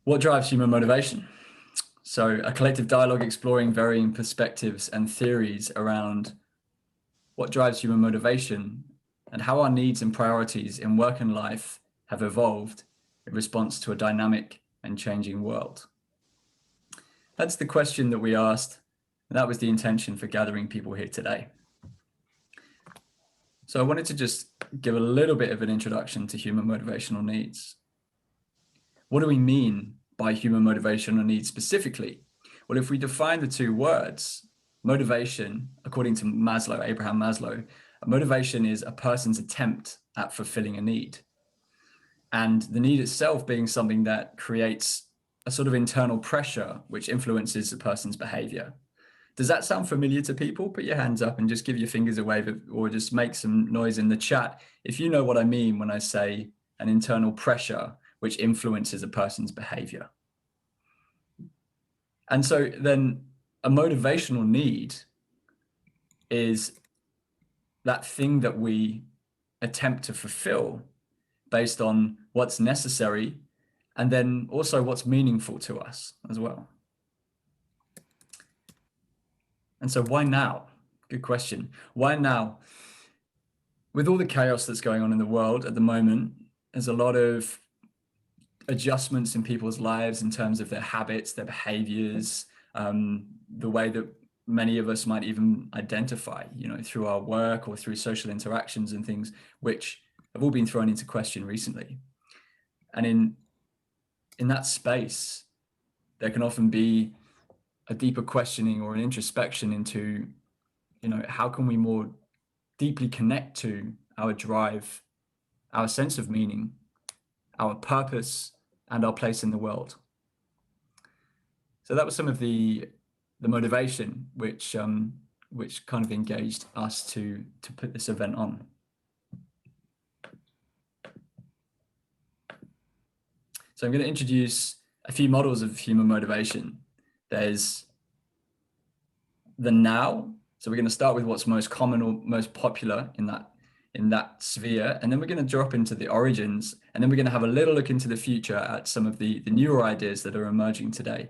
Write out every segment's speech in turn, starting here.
What drives human motivation? So a collective dialogue exploring varying perspectives and theories around what drives human motivation and how our needs and priorities in work and life have evolved in response to a dynamic and changing world. That's the question that we asked, and that was the intention for gathering people here today. So I wanted to just give a little bit of an introduction to human motivational needs. What do we mean by human motivational needs specifically? Well, if we define the two words, motivation, according to Maslow, Abraham Maslow, motivation is a person's attempt at fulfilling a need. And the need itself being something that creates a sort of internal pressure which influences a person's behavior. Does that sound familiar to people? Put your hands up and just give your fingers a wave, or just make some noise in the chat if you know what I mean when I say an internal pressure which influences a person's behavior. And so then a motivational need is that thing that we attempt to fulfill based on what's necessary and then also what's meaningful to us as well. And so why now? Good question. Why now? With all the chaos that's going on in the world at the moment, there's a lot of adjustments in people's lives in terms of their habits, their behaviors, the way that many of us might even identify, through our work or through social interactions and things, which have all been thrown into question recently. And in that space, there can often be a deeper questioning or an introspection into, how can we more deeply connect to our drive, our sense of meaning, our purpose, and our place in the world. So that was some of the motivation which kind of engaged us to put this event on. So I'm going to introduce a few models of human motivation. There's the now. So we're going to start with what's most common or most popular in that sphere. And then we're going to drop into the origins. And then we're going to have a little look into the future at some of the newer ideas that are emerging today.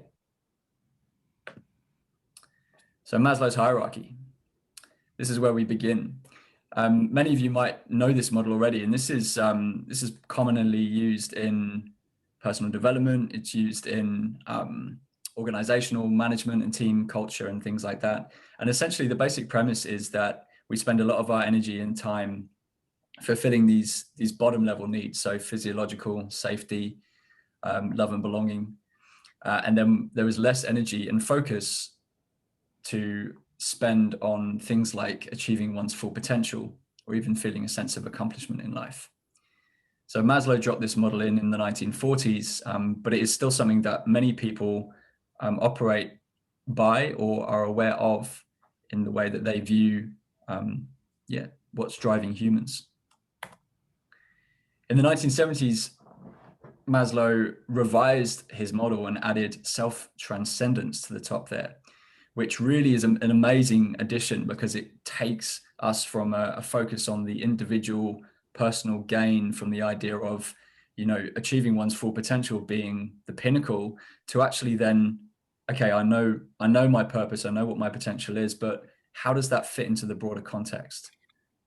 So Maslow's hierarchy. This is where we begin. Many of you might know this model already, and this is commonly used in personal development. It's used in organizational management and team culture and things like that. And essentially the basic premise is that we spend a lot of our energy and time fulfilling these bottom level needs. So physiological, safety, love and belonging. And then there is less energy and focus to spend on things like achieving one's full potential or even feeling a sense of accomplishment in life. So Maslow dropped this model in the 1940s, but it is still something that many people operate by or are aware of in the way that they view what's driving humans. In the 1970s, Maslow revised his model and added self-transcendence to the top there, which really is an amazing addition because it takes us from a focus on the individual personal gain, from the idea of, achieving one's full potential being the pinnacle, to actually then, okay, I know my purpose, I know what my potential is, but how does that fit into the broader context?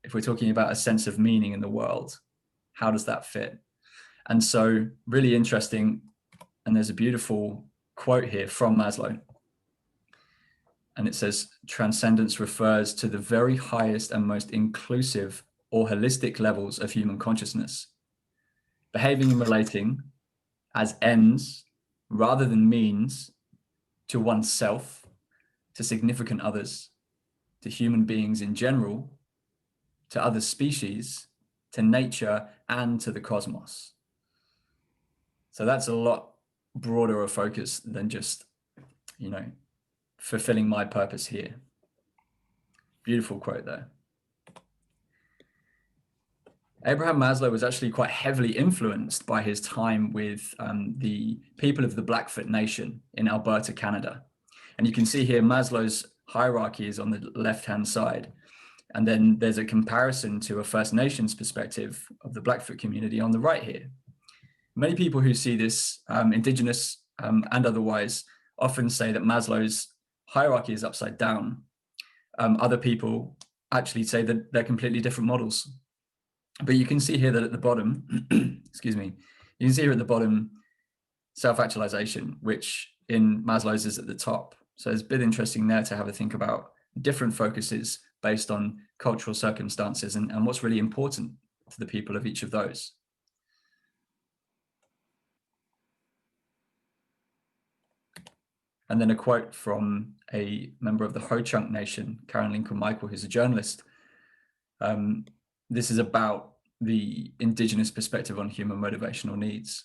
If we're talking about a sense of meaning in the world, how does that fit? And so really interesting. And there's a beautiful quote here from Maslow. And it says, transcendence refers to the very highest and most inclusive or holistic levels of human consciousness, behaving and relating as ends rather than means to oneself, to significant others, to human beings in general, to other species, to nature, and to the cosmos. So that's a lot broader a focus than just, fulfilling my purpose here. Beautiful quote there. Abraham Maslow was actually quite heavily influenced by his time with the people of the Blackfoot Nation in Alberta, Canada. And you can see here Maslow's hierarchy is on the left-hand side. And then there's a comparison to a First Nations perspective of the Blackfoot community on the right here. Many people who see this, indigenous and otherwise, often say that Maslow's hierarchy is upside down. Other people actually say that they're completely different models. But you can see here that at the bottom, excuse me, you can see here at the bottom, self-actualization, which in Maslow's is at the top. So it's a bit interesting there to have a think about different focuses based on cultural circumstances and what's really important to the people of each of those. And then a quote from a member of the Ho-Chunk Nation, Karen Lincoln-Michael, who's a journalist. This is about the indigenous perspective on human motivational needs.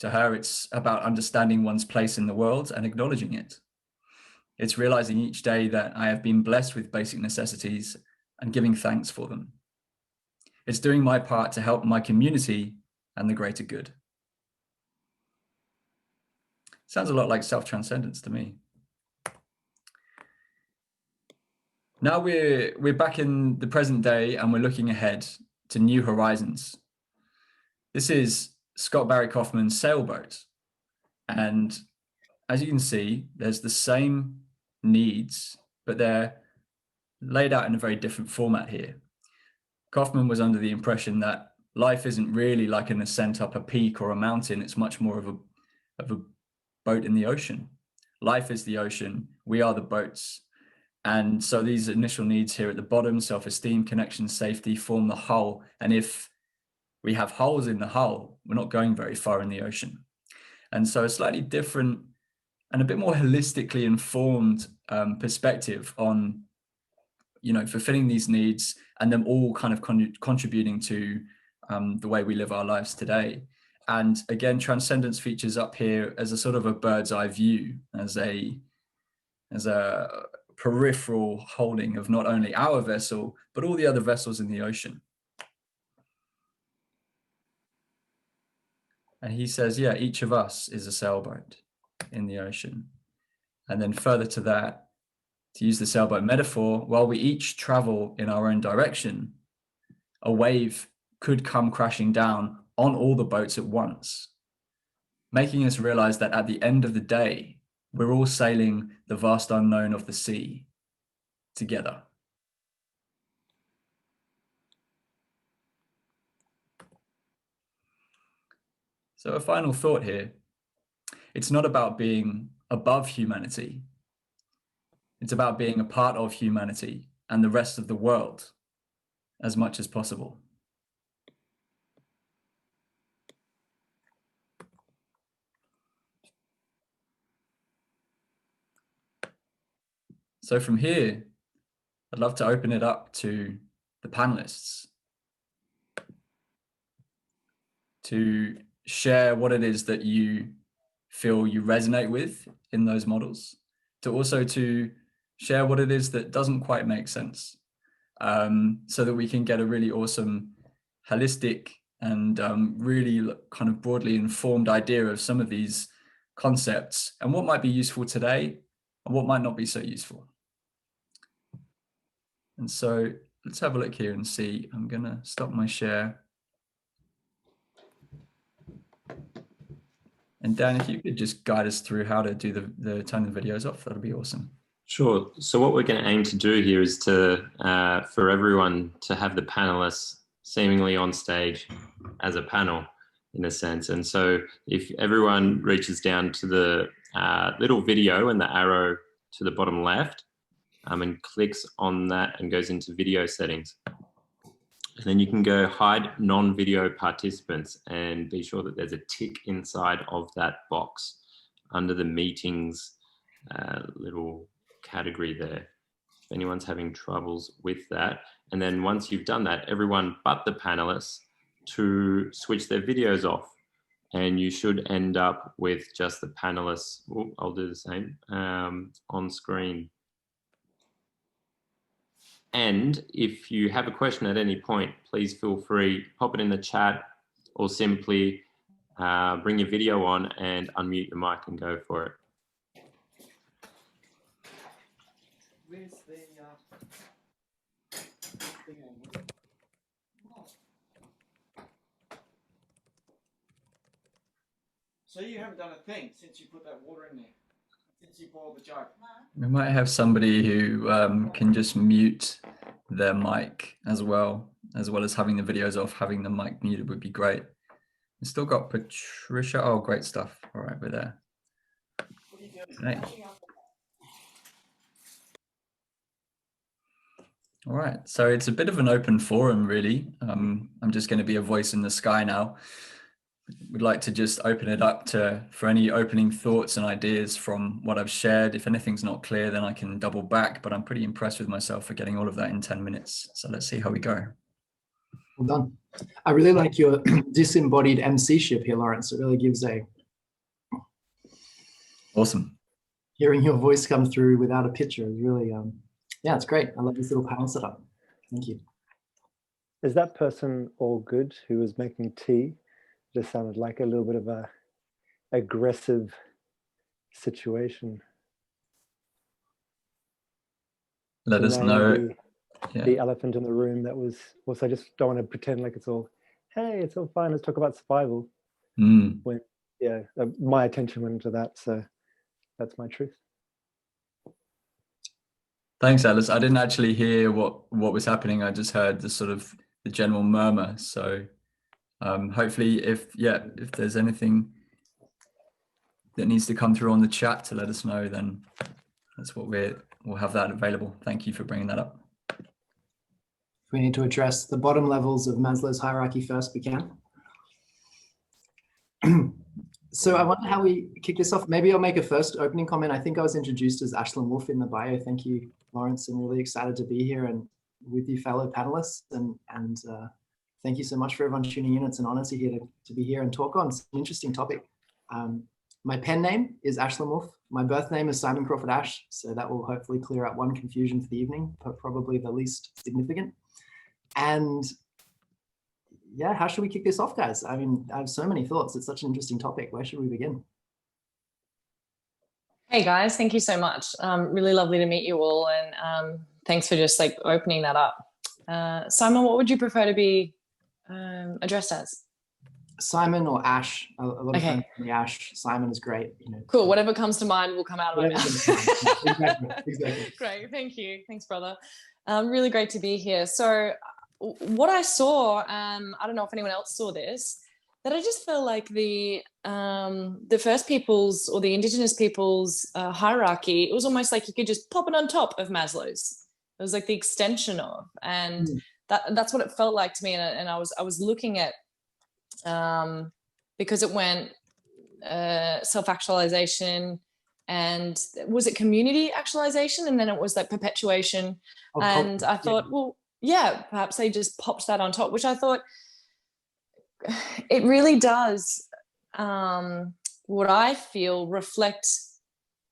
To her, it's about understanding one's place in the world and acknowledging it. It's realizing each day that I have been blessed with basic necessities and giving thanks for them. It's doing my part to help my community and the greater good. Sounds a lot like self-transcendence to me. Now we're back in the present day and we're looking ahead to new horizons. This is Scott Barry Kaufman's Sailboat. And as you can see, there's the same needs, but they're laid out in a very different format here. Kaufman was under the impression that life isn't really like an ascent up a peak or a mountain. It's much more of a boat in the ocean. Life is the ocean. We are the boats. And so these initial needs here at the bottom, self-esteem, connection, safety, form the hull. And if we have holes in the hull, we're not going very far in the ocean. And so a slightly different and a bit more holistically informed perspective on, fulfilling these needs and them all kind of contributing to the way we live our lives today. And again, transcendence features up here as a sort of a bird's eye view, as a peripheral holding of not only our vessel, but all the other vessels in the ocean. And he says, yeah, each of us is a sailboat in the ocean. And then further to that, to use the sailboat metaphor, while we each travel in our own direction, a wave could come crashing down on all the boats at once, making us realize that at the end of the day, we're all sailing the vast unknown of the sea together. So a final thought here. It's not about being above humanity. It's about being a part of humanity and the rest of the world as much as possible. So from here, I'd love to open it up to the panelists to share what it is that you feel you resonate with in those models, to also to share what it is that doesn't quite make sense, so that we can get a really awesome, holistic and really kind of broadly informed idea of some of these concepts and what might be useful today and what might not be so useful. And so let's have a look here and see. I'm going to stop my share. And Dan, if you could just guide us through how to do the turn the videos off, that'd be awesome. Sure. So what we're going to aim to do here is to, for everyone to have the panelists seemingly on stage as a panel in a sense. And so if everyone reaches down to the little video and the arrow to the bottom left, and clicks on that and goes into video settings. And then you can go hide non-video participants and be sure that there's a tick inside of that box under the meetings little category there. If anyone's having troubles with that. And then once you've done that, everyone but the panelists to switch their videos off. And you should end up with just the panelists. Ooh, I'll do the same on screen. And if you have a question at any point, please feel free, pop it in the chat or simply bring your video on and unmute your mic and go for it. So you haven't done a thing since you put that water in there, since you boiled the jug. We might have somebody who can just mute their mic as well as having the videos off. Having the mic muted would be great. We still got Patricia. Oh, great stuff. All right, we're there. What are you doing? Right. All right, so it's a bit of an open forum, really. I'm just going to be a voice in the sky now. We'd like to just open it up for any opening thoughts and ideas from what I've shared. If anything's not clear, then I can double back, but I'm pretty impressed with myself for getting all of that in 10 minutes. So let's see how we go. Well done. I really like your disembodied MC-ship here, Lawrence. It really gives a... Awesome. Hearing your voice come through without a picture is really, yeah, it's great. I love this little panel setup. Thank you. Is that person all good who was making tea? Just sounded like a little bit of a aggressive situation. Let us know. The elephant in the room that was also, I just don't want to pretend like it's all, hey, it's all fine, let's talk about survival. When, yeah, my attention went to that, so that's my truth. Thanks, Alice. I didn't actually hear what was happening. I just heard the sort of the general murmur. So hopefully if there's anything that needs to come through on the chat to let us know, then that's what we'll have that available. Thank you for bringing that up. If we need to address the bottom levels of Maslow's hierarchy first, we can. So I wonder how we kick this off. Maybe I'll make a first opening comment. I think I was introduced as Ashlyn Wolf in the bio. Thank you, Lawrence. I'm really excited to be here and with you fellow panelists. And thank you so much for everyone tuning in. It's an honor to be here and talk on an interesting topic. My pen name is Ashlyn Wolf. My birth name is Simon Crawford Ash. So that will hopefully clear up one confusion for the evening, but probably the least significant. And yeah, how should we kick this off, guys? I mean, I have so many thoughts. It's such an interesting topic. Where should we begin? Hey guys, thank you so much. Really lovely to meet you all, and thanks for just like opening that up. Simon, what would you prefer to be addressed as? Simon or Ash. A lot of times the Ash. Simon is great. You know. Cool. Whatever comes to mind will come out of my mouth. Exactly. Great. Thank you. Thanks, brother. Really great to be here. So what I saw, I don't know if anyone else saw this, that I just felt like the First Peoples or the Indigenous peoples hierarchy, it was almost like you could just pop it on top of Maslow's. It was like the extension of, and that's what it felt like to me. And I was looking at, because it went self-actualization, and was it community actualization, and then it was like perpetuation. And I thought, well, yeah, perhaps they just popped that on top, which I thought it really does, what I feel, reflect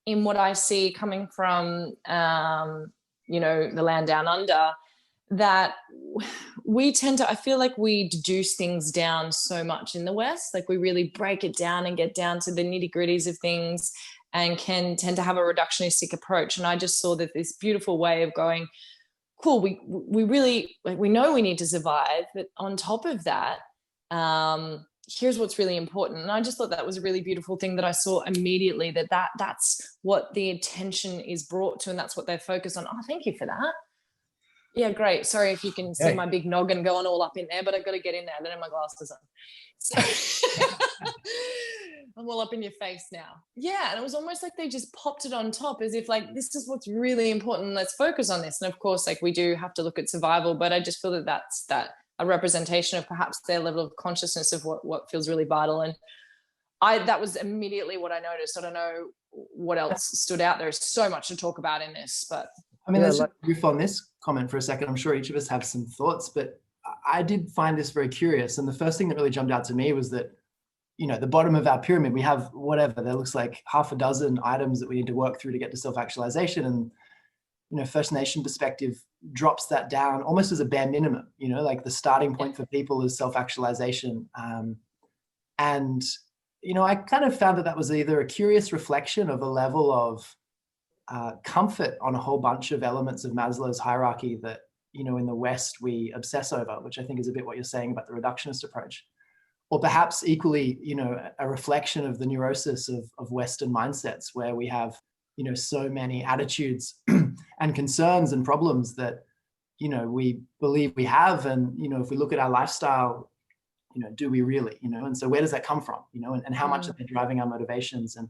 in what I see coming from, you know, the land down under, that we tend to, I feel like we deduce things down so much in the West, like we really break it down and get down to the nitty gritties of things, and can tend to have a reductionistic approach. And I just saw that this beautiful way of going, cool, we really, like, we know we need to survive, but on top of that, here's what's really important. And I just thought that was a really beautiful thing that I saw immediately, that's what the attention is brought to, and that's what they're focused on. Oh, thank you for that. Yeah, great. Sorry if you can see my big noggin going all up in there, but I've got to get in there. I don't have my glasses on. So I'm all up in your face now. Yeah, and it was almost like they just popped it on top, as if like, this is what's really important. Let's focus on this. And of course, like, we do have to look at survival, but I just feel that that's a representation of perhaps their level of consciousness of what feels really vital. And that was immediately what I noticed. I don't know what else stood out. There's so much to talk about in this, but I mean, let's just riff on this comment for a second. I'm sure each of us have some thoughts, but I did find this very curious. And the first thing that really jumped out to me was that, you know, the bottom of our pyramid, we have whatever, there looks like half a dozen items that we need to work through to get to self-actualization. And, you know, First Nation perspective drops that down almost as a bare minimum, you know, like the starting point for people is self-actualization. And, you know, I kind of found that was either a curious reflection of a level of comfort on a whole bunch of elements of Maslow's hierarchy that, you know, in the West we obsess over, which I think is a bit what you're saying about the reductionist approach. or perhaps equally, a reflection of the neurosis of Western mindsets, where we have, so many attitudes and concerns and problems that, we believe we have. And, if we look at our lifestyle, do we really, and so where does that come from, and how much are they driving our motivations? And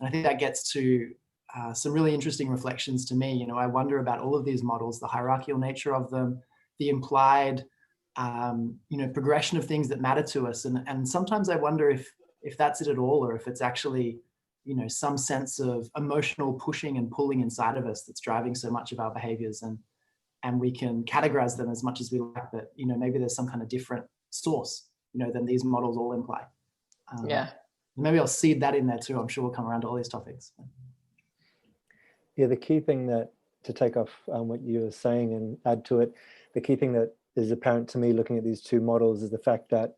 I think that gets to some really interesting reflections to me. I wonder about all of these models, the hierarchical nature of them, the implied, progression of things that matter to us. And sometimes I wonder if that's it at all, or if it's actually, some sense of emotional pushing and pulling inside of us that's driving so much of our behaviors, and we can categorize them as much as we like, but, maybe there's some kind of different source, than these models all imply. Maybe I'll seed that in there too. I'm sure we'll come around to all these topics. Yeah, the key thing to take off what you were saying and add to it, the key thing that is apparent to me looking at these two models is the fact that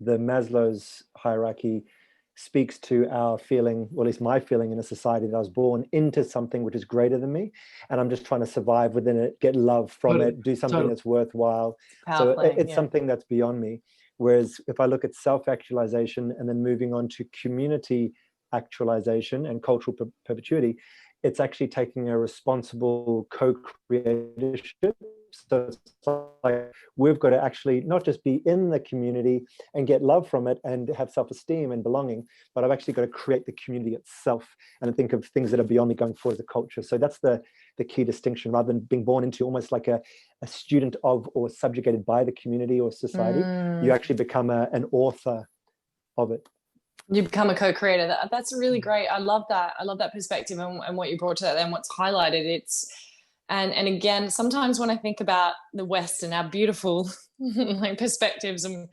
the Maslow's hierarchy speaks to our feeling, or at least my feeling in a society that I was born into something which is greater than me, and I'm just trying to survive within it, get love from it, do something that's worthwhile. So it's something that's beyond me. Whereas if I look at self-actualization and then moving on to community actualization and cultural perpetuity, it's actually taking a responsible co-creatorship. So it's like we've got to actually not just be in the community and get love from it and have self-esteem and belonging, but I've actually got to create the community itself and think of things that are beyond me going forward as a culture. So that's the key distinction. Rather than being born into almost like a student of or subjugated by the community or society, you actually become an author of it. You become a co-creator. That's really great. I love that. I love that perspective and what you brought to that and what's highlighted. And again, sometimes when I think about the West and our beautiful like perspectives and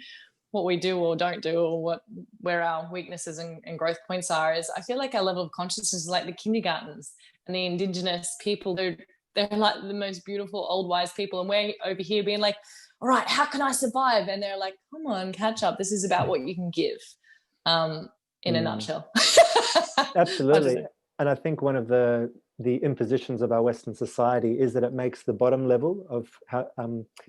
what we do or don't do, or where our weaknesses and growth points are, is I feel like our level of consciousness is like the kindergartens and the indigenous people. They're like the most beautiful old wise people, and we're over here being like, all right, how can I survive? And they're like, come on, catch up. This is about what you can give. In a nutshell. Absolutely. And I think one of the impositions of our Western society is that it makes the bottom level of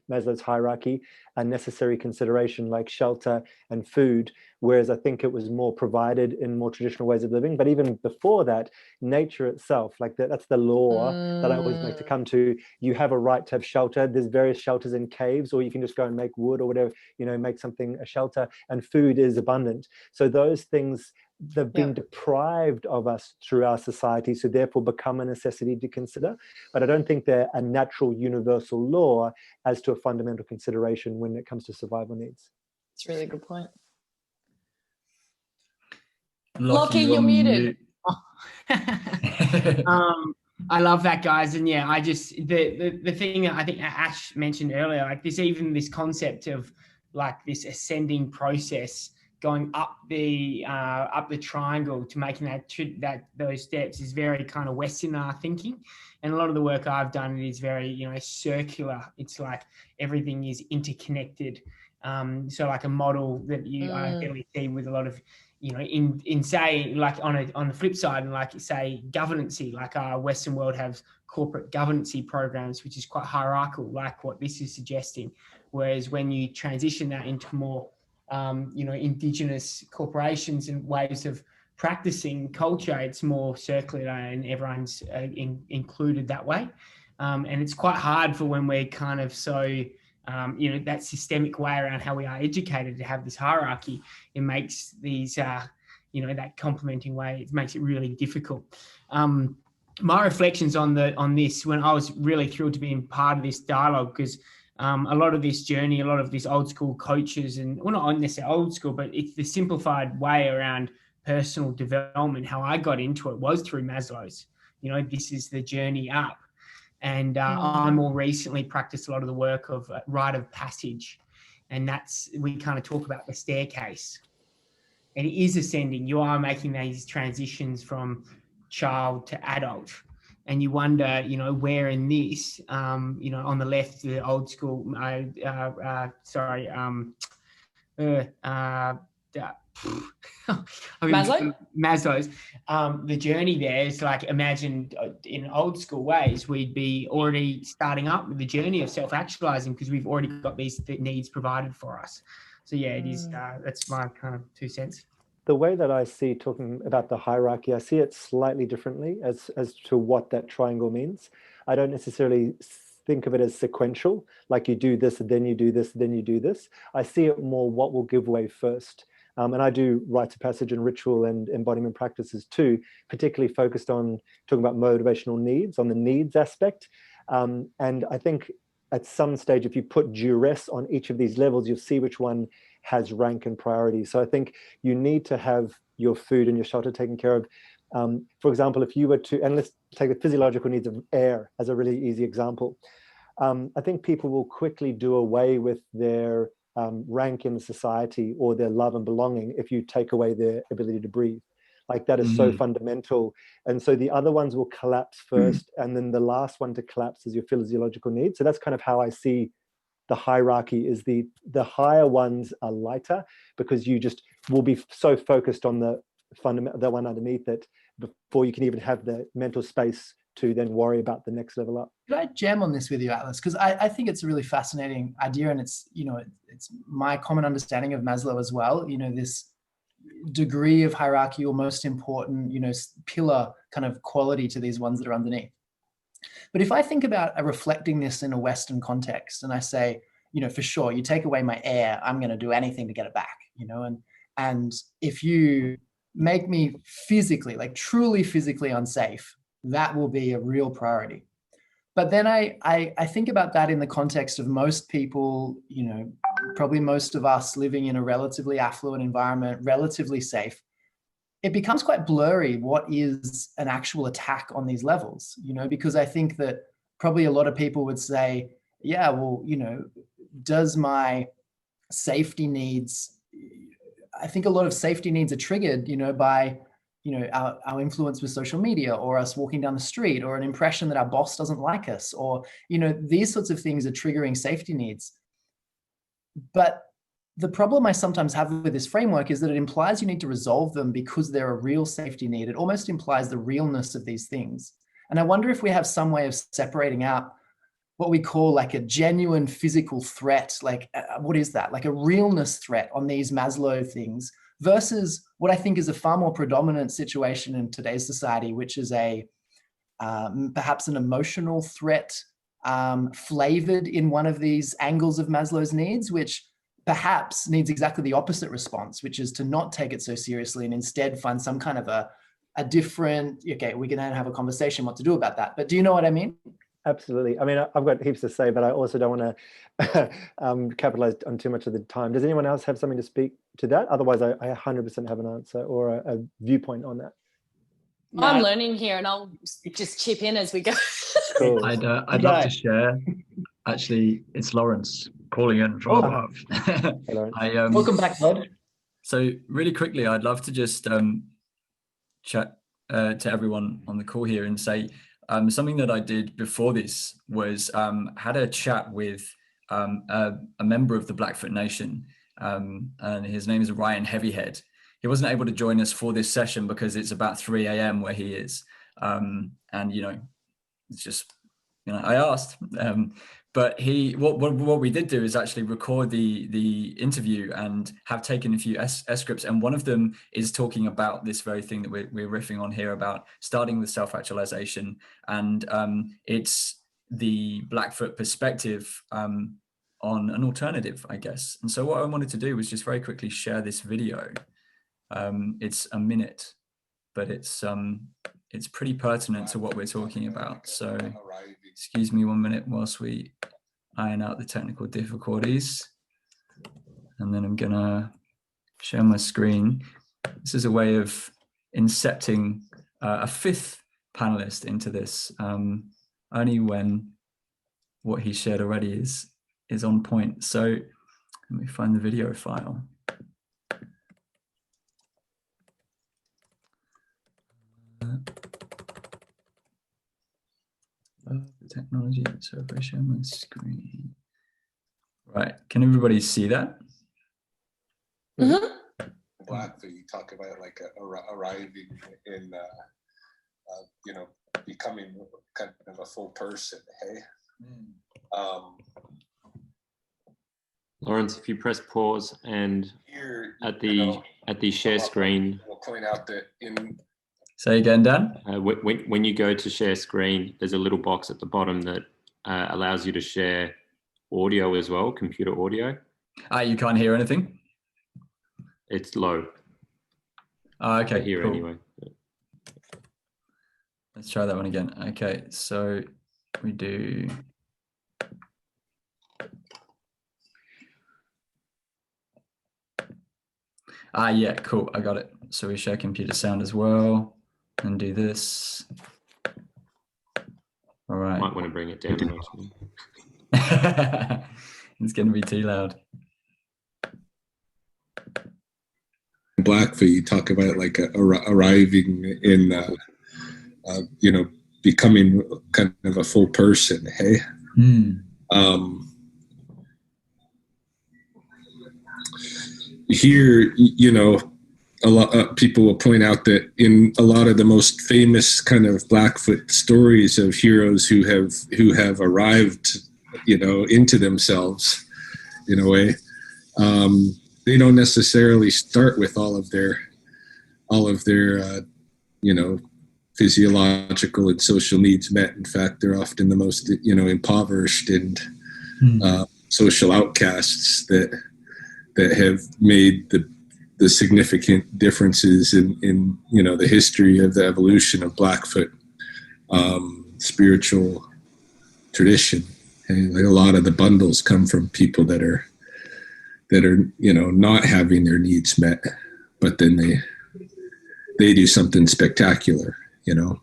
Maslow's hierarchy a necessary consideration, like shelter and food, whereas I think it was more provided in more traditional ways of living. But even before that, nature itself, like that's the law that I always like to come to. You have a right to have shelter. There's various shelters in caves, or you can just go and make wood or whatever, make something a shelter, and food is abundant. So those things, they've been deprived of us through our society, so therefore become a necessity to consider. But I don't think they're a natural universal law as to a fundamental consideration when it comes to survival needs. It's a really good point. Lockie, you're muted. I love that, guys. And yeah, I just, the thing that I think Ash mentioned earlier, like this concept of like this ascending process, going up the triangle to making those steps is very kind of Western thinking. And a lot of the work I've done is very, circular. It's like everything is interconnected. So like a model that I definitely see with a lot of, in say, like on the flip side, and like say governancy, like our Western world has corporate governancy programs, which is quite hierarchical, like what this is suggesting. Whereas when you transition that into more indigenous corporations and ways of practicing culture, it's more circular and everyone's included that way. And it's quite hard for when we're kind of so, that systemic way around how we are educated to have this hierarchy. It makes these, that complementing way, it makes it really difficult. My reflections on this, when I was really thrilled to be in part of this dialogue, because a lot of this journey, a lot of these old school coaches, and well, not necessarily old school, but it's the simplified way around personal development. How I got into it was through Maslow's. This is the journey up. And I more recently practiced a lot of the work of rite of passage. And we kind of talk about the staircase. And it is ascending. You are making these transitions from child to adult. And you wonder, where in this, on the left, the old school, Maslow's, the journey there is like, imagine in old school ways, we'd be already starting up with the journey of self-actualizing because we've already got these needs provided for us. So yeah, it is. That's my kind of 2 cents. The way that I see talking about the hierarchy, I see it slightly differently as to what that triangle means. I don't necessarily think of it as sequential, like you do this, and then you do this, then you do this. I see it more what will give way first. And I do rites of passage and ritual and embodiment practices too, particularly focused on talking about motivational needs, on the needs aspect. And I think at some stage, if you put duress on each of these levels, you'll see which one has rank and priority. So I think you need to have your food and your shelter taken care of. For example, if you were to, and let's take the physiological needs of air as a really easy example. I think people will quickly do away with their rank in society or their love and belonging if you take away their ability to breathe. Like that is so fundamental. And so the other ones will collapse first, and then the last one to collapse is your physiological needs. So that's kind of how I see the hierarchy. Is the higher ones are lighter because you just will be so focused on the fundamental, the one underneath it, before you can even have the mental space to then worry about the next level up. Could I jam on this with you, Atlas? Because I think it's a really fascinating idea, and it's, you know, it's my common understanding of Maslow as well. You know, this degree of hierarchy, or most important, you know, pillar kind of quality to these ones that are underneath. But if I think about reflecting this in a Western context, and I say, you know, for sure, you take away my air, I'm going to do anything to get it back, you know, and if you make me physically, like truly physically unsafe, that will be a real priority. But then I think about that in the context of most people, you know, probably most of us living in a relatively affluent environment, relatively safe. It becomes quite blurry what is an actual attack on these levels, you know, because I think that probably a lot of people would say, yeah, well, you know, does my safety needs, I think a lot of safety needs are triggered, you know, by, you know, our influence with social media, or us walking down the street, or an impression that our boss doesn't like us, or, you know, these sorts of things are triggering safety needs. But the problem I sometimes have with this framework is that it implies you need to resolve them because they're a real safety need. It almost implies the realness of these things. And I wonder if we have some way of separating out what we call like a genuine physical threat, like what is that? Like a realness threat on these Maslow things, versus what I think is a far more predominant situation in today's society, which is a perhaps an emotional threat flavored in one of these angles of Maslow's needs, which perhaps needs exactly the opposite response, which is to not take it so seriously and instead find some kind of a different, okay, we can have a conversation what to do about that. But do you know what I mean? Absolutely. I mean, I've got heaps to say, but I also don't want to capitalize on too much of the time. Does anyone else have something to speak to that? Otherwise, I 100% have an answer or a viewpoint on that. No. I'm learning here, and I'll just chip in as we go. Cool. I'd love to share. Actually, it's Lawrence calling in from above. Welcome back, bud. So really quickly, I'd love to just chat to everyone on the call here and say, something that I did before this was had a chat with a member of the Blackfoot Nation, and his name is Ryan Heavyhead. He wasn't able to join us for this session because it's about 3 a.m. where he is, and you know, it's just, you know, I asked, but what we did do is actually record the interview and have taken a few S scripts, and one of them is talking about this very thing that we're riffing on here about starting with self-actualization, and it's the Blackfoot perspective on an alternative, I guess. And so what I wanted to do was just very quickly share this video. It's a minute, but it's pretty pertinent to what we're talking about. So excuse me 1 minute whilst we iron out the technical difficulties. And then I'm gonna share my screen. This is a way of incepting a fifth panelist into this, only when what he shared already is on point. So let me find the video file. The technology, so if I share my screen. Right, can everybody see that? Mm-hmm. Blackfoot, you talk about like arriving in, you know, becoming kind of a full person, hey? Lawrence, if you press pause and Here, at you the share screen, I'll point out that in Say again, Dan. when you go to share screen, there's a little box at the bottom that allows you to share audio as well, computer audio. You can't hear anything? It's low. Okay, Here cool. anyway. Let's try that one again. Okay, so we do. Yeah, cool. I got it. So we share computer sound as well and do this. All right. Might want to bring it down actually. It's going to be too loud. Blackfoot, you talk about like arriving in, you know, becoming kind of a full person. Hey. Here, you know, a lot of people will point out that in a lot of the most famous kind of Blackfoot stories of heroes who have arrived, you know, into themselves in a way, they don't necessarily start with all of their you know, physiological and social needs met. In fact, they're often the most, you know, impoverished and social outcasts that have made the significant differences in you know, the history of the evolution of Blackfoot spiritual tradition. And like a lot of the bundles come from people that are you know, not having their needs met, but then they do something spectacular, you know.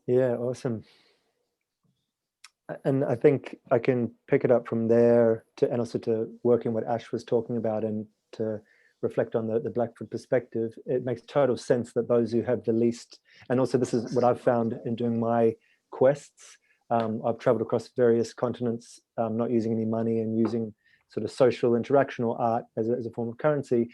Yeah, awesome. And I think I can pick it up from there and also to working what Ash was talking about and to reflect on the Blackfoot perspective. It makes total sense that those who have the least, and also this is what I've found in doing my quests. I've traveled across various continents, not using any money and using sort of social interaction or art as a form of currency.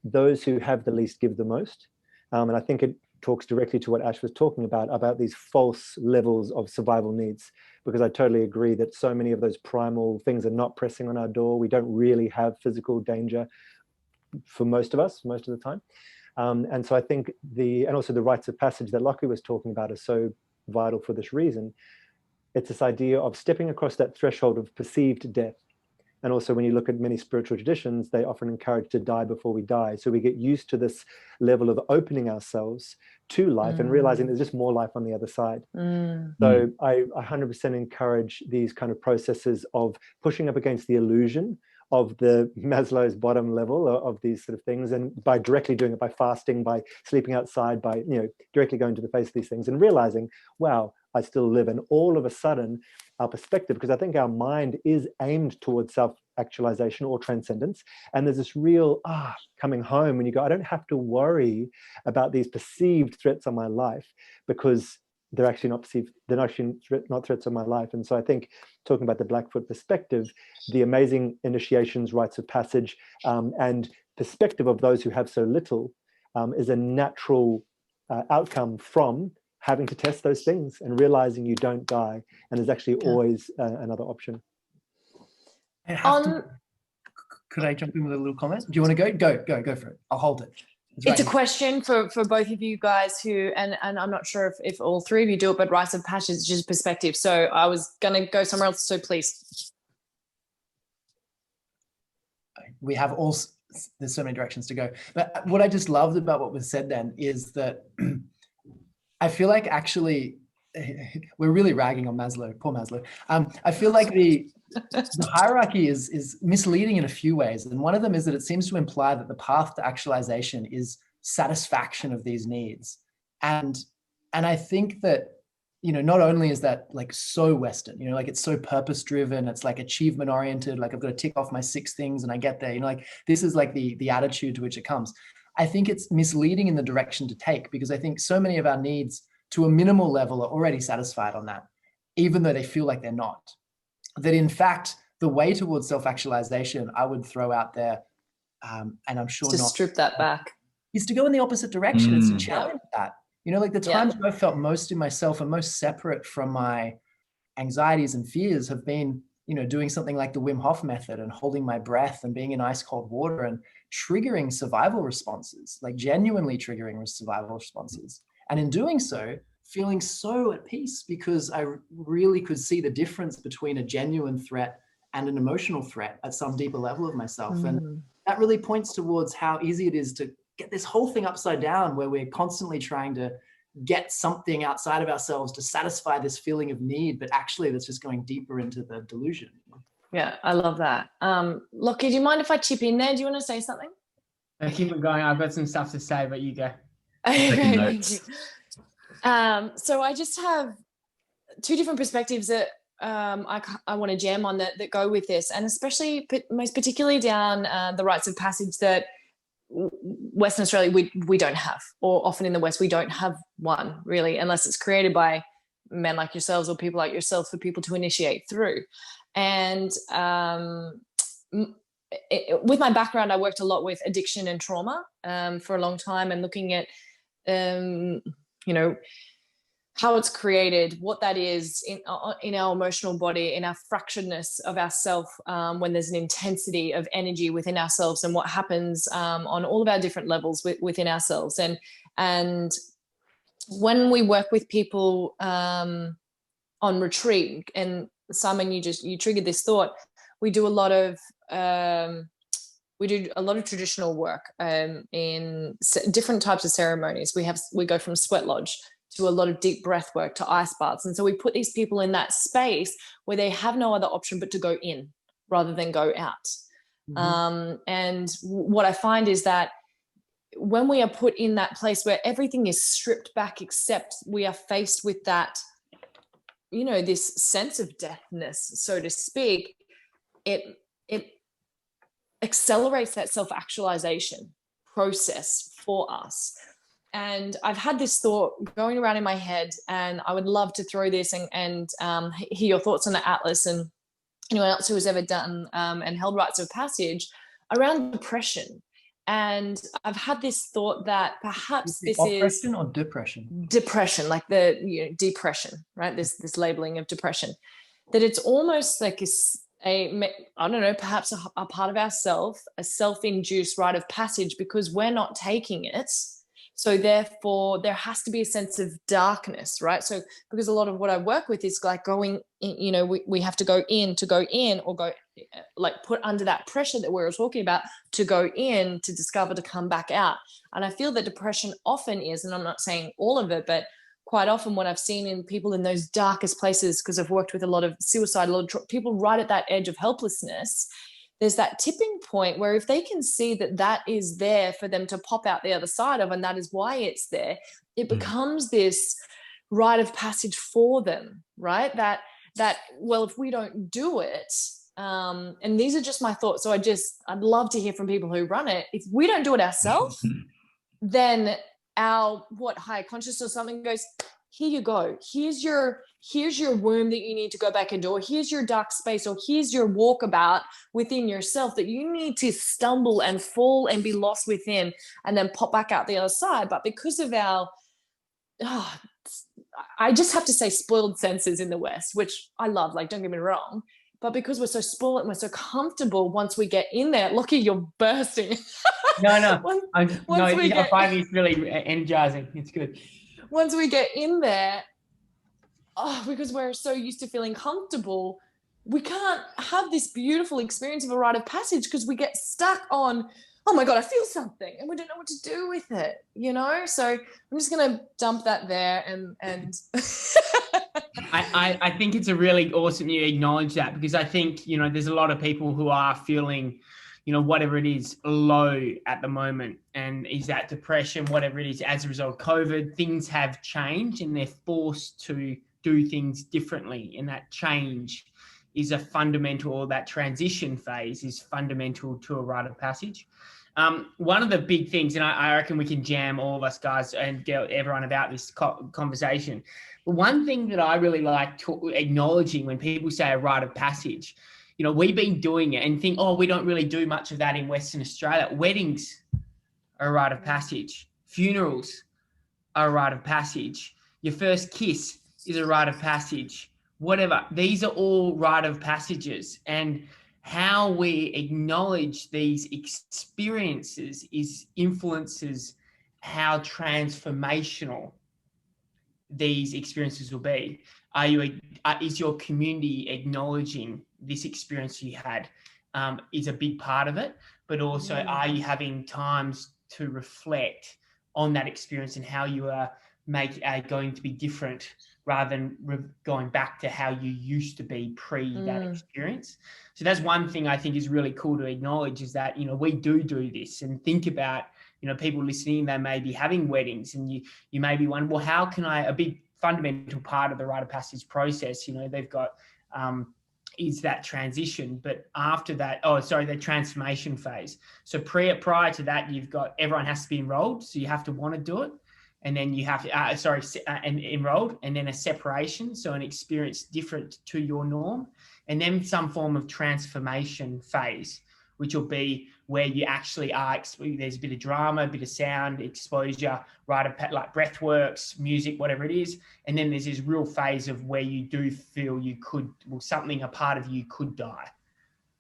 Those who have the least give the most. And I think it talks directly to what Ash was talking about these false levels of survival needs, because I totally agree that so many of those primal things are not pressing on our door. We don't really have physical danger for most of us, most of the time. And so I think and also the rites of passage that Lockie was talking about are so vital for this reason. It's this idea of stepping across that threshold of perceived death. And also when you look at many spiritual traditions, they often encourage to die before we die. So we get used to this level of opening ourselves to life and realizing there's just more life on the other side. So I 100% encourage these kind of processes of pushing up against the illusion of the Maslow's bottom level of these sort of things, and by directly doing it, by fasting, by sleeping outside, by, you know, directly going to the face of these things and realizing, wow, I still live. And all of a sudden our perspective, because I think our mind is aimed towards self-actualization or transcendence, and there's this real coming home when you go, I don't have to worry about these perceived threats on my life, because they're actually not perceived, they're actually not threats on my life. And so I think, talking about the Blackfoot perspective, the amazing initiations, rites of passage, and perspective of those who have so little is a natural outcome from having to test those things and realizing you don't die, and there's actually always another option. Could I jump in with a little comment? Do you want to go? Go for it. I'll hold it. It's a question for both of you guys who, and I'm not sure if all three of you do it, but rites of passage is just perspective. So I was going to go somewhere else, so please. We have there's so many directions to go. But what I just loved about what was said then is that I feel like actually we're really ragging on Maslow, poor Maslow. I feel like the hierarchy is misleading in a few ways. And one of them is that it seems to imply that the path to actualization is satisfaction of these needs. And I think that, you know, not only is that like so Western, you know, like it's so purpose driven, it's like achievement oriented, like I've got to tick off my 6 things and I get there, you know, like this is like the attitude to which it comes. I think it's misleading in the direction to take, because I think so many of our needs to a minimal level are already satisfied on that, even though they feel like they're not. That in fact, the way towards self-actualization, I would throw out there, and I'm sure to strip that back, is to go in the opposite direction. It's to challenge that. You know, like the times where I felt most in myself and most separate from my anxieties and fears have been, you know, doing something like the Wim Hof method and holding my breath and being in ice cold water and triggering survival responses, like genuinely triggering survival responses. And in doing so, feeling so at peace because I really could see the difference between a genuine threat and an emotional threat at some deeper level of myself. And that really points towards how easy it is to get this whole thing upside down, where we're constantly trying to get something outside of ourselves to satisfy this feeling of need, but actually that's just going deeper into the delusion. Yeah, I love that. Lockie, do you mind if I chip in there? Do you want to say something? Keep it going. I've got some stuff to say, but you go. Okay, thank you. So I just have two different perspectives that I want to jam on that go with this, and especially most particularly down the rites of passage that Western Australia we don't have, or often in the West we don't have one really, unless it's created by men like yourselves or people like yourselves for people to initiate through. And with my background, I worked a lot with addiction and trauma for a long time, and looking at you know, how it's created, what that is in our emotional body, in our fracturedness of ourself, when there's an intensity of energy within ourselves, and what happens on all of our different levels within ourselves. And when we work with people on retreat, and Simon, you triggered this thought, we do a lot of traditional work in different types of ceremonies. We go from sweat lodge to a lot of deep breath work to ice baths. And so we put these people in that space where they have no other option but to go in rather than go out. And what I find is that when we are put in that place where everything is stripped back, except we are faced with that, you know, this sense of deathness, so to speak, it accelerates that self-actualization process for us. And I've had this thought going around in my head, and I would love to throw this and hear your thoughts on the Atlas and anyone else who has ever done and held rites of passage around depression. And I've had this thought that perhaps this is oppression or depression. Depression, like the depression, right? This labeling of depression, that it's almost like I don't know, perhaps a part of ourself, a self-induced rite of passage, because we're not taking it. So therefore, there has to be a sense of darkness, right? So because a lot of what I work with is like going in, you know, we have to go in, or go like put under that pressure that we were talking about to go in, to discover, to come back out. And I feel that depression often is, and I'm not saying all of it, but quite often what I've seen in people in those darkest places, because I've worked with a lot of suicide, a lot of people right at that edge of helplessness, there's that tipping point where if they can see that is there for them to pop out the other side of, and that is why it's there, it becomes this rite of passage for them, right? That well, if we don't do it, and these are just my thoughts, so I'd love to hear from people who run it. If we don't do it ourselves, then our higher conscious or something goes, here you go, here's your womb that you need to go back and do, or here's your dark space, or here's your walkabout within yourself that you need to stumble and fall and be lost within and then pop back out the other side. But because of our I just have to say spoiled senses in the West, which I love, like, don't get me wrong, but because we're so spoiled and we're so comfortable, once we get in there, Lockie, you're bursting. No, I find it's really energizing. It's good. Once we get in there, because we're so used to feeling comfortable, we can't have this beautiful experience of a rite of passage because we get stuck on, oh my God, I feel something, and we don't know what to do with it, you know? So I'm just going to dump that there and I think it's a really awesome you acknowledge that, because I think, you know, there's a lot of people who are feeling, you know, whatever it is, low at the moment. And is that depression, whatever it is, as a result of COVID, things have changed and they're forced to do things differently. And that change is a fundamental, or that transition phase is fundamental to a rite of passage. One of the big things, and I reckon we can jam all of us guys and get everyone about this conversation. But one thing that I really like acknowledging when people say a rite of passage, you know, we've been doing it and think, oh, we don't really do much of that in Western Australia. Weddings are a rite of passage. Funerals are a rite of passage. Your first kiss is a rite of passage. Whatever. These are all rite of passages. And how we acknowledge these experiences influences how transformational these experiences will be. Is your community acknowledging this experience you had? Is a big part of it, but also are you having times to reflect on that experience and how you are going to be different rather than going back to how you used to be pre that experience. So that's one thing I think is really cool to acknowledge, is that, we do this, and think about, people listening, they may be having weddings, and you may be wondering, well, how can a big fundamental part of the rite of passage process, they've got, is that transition, but after that, the transformation phase. So prior to that, you've got, everyone has to be enrolled. So you have to want to do it. And then you have to, enrolled, and then a separation. So an experience different to your norm, and then some form of transformation phase, which will be where you actually are, there's a bit of drama, a bit of sound exposure, like breath works, music, whatever it is. And then there's this real phase of where you do feel a part of you could die,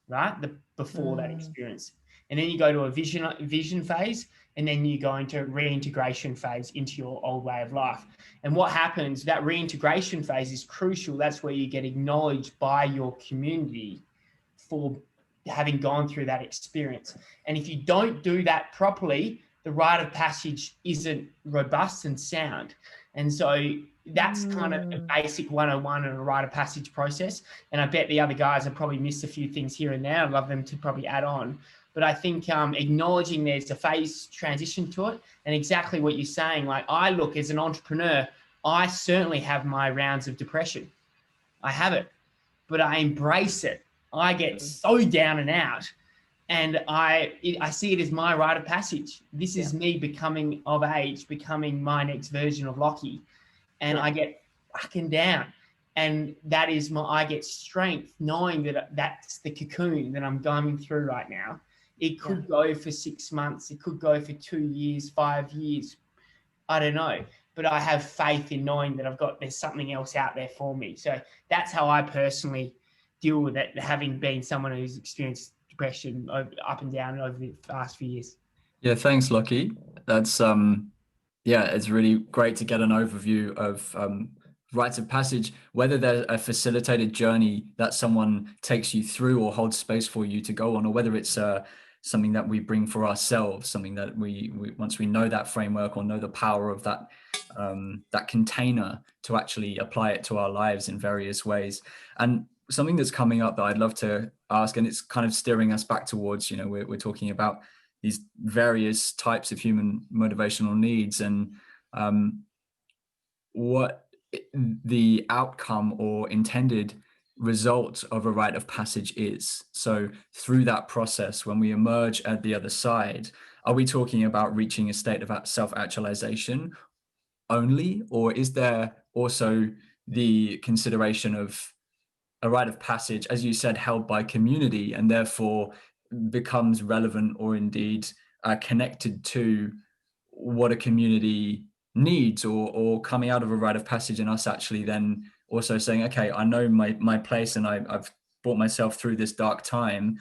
right? Before that experience. And then you go to a vision phase, and then you go into reintegration phase into your old way of life. And what happens, that reintegration phase is crucial. That's where you get acknowledged by your community for having gone through that experience. And if you don't do that properly, the rite of passage isn't robust and sound. And so that's kind of a basic 101 in a rite of passage process. And I bet the other guys have probably missed a few things here and there. I'd love them to probably add on. But I think acknowledging there's a phase transition to it, and exactly what you're saying, like, I look as an entrepreneur, I certainly have my rounds of depression. I have it, but I embrace it. I get so down and out, and I see it as my rite of passage. This is me becoming of age, becoming my next version of Lockie, and I get fucking down. And that is I get strength knowing that that's the cocoon that I'm going through right now. It could go for 6 months. It could go for 2 years, 5 years. I don't know. But I have faith in knowing that there's something else out there for me. So that's how I personally deal with it, having been someone who's experienced depression up and down over the past few years. Yeah, thanks, Lockie. That's it's really great to get an overview of rites of passage, whether they're a facilitated journey that someone takes you through or holds space for you to go on, or whether it's something that we bring for ourselves, something that we once we know that framework or know the power of that that container, to actually apply it to our lives in various ways. And something that's coming up that I'd love to ask, and it's kind of steering us back towards, we're talking about these various types of human motivational needs, and what the outcome or intended result of a rite of passage is. So through that process, when we emerge at the other side, are we talking about reaching a state of self-actualization only, or is there also the consideration of a rite of passage, as you said, held by community, and therefore becomes relevant or indeed connected to what a community needs, or coming out of a rite of passage and us actually then also saying, okay, I know my place, and I've brought myself through this dark time.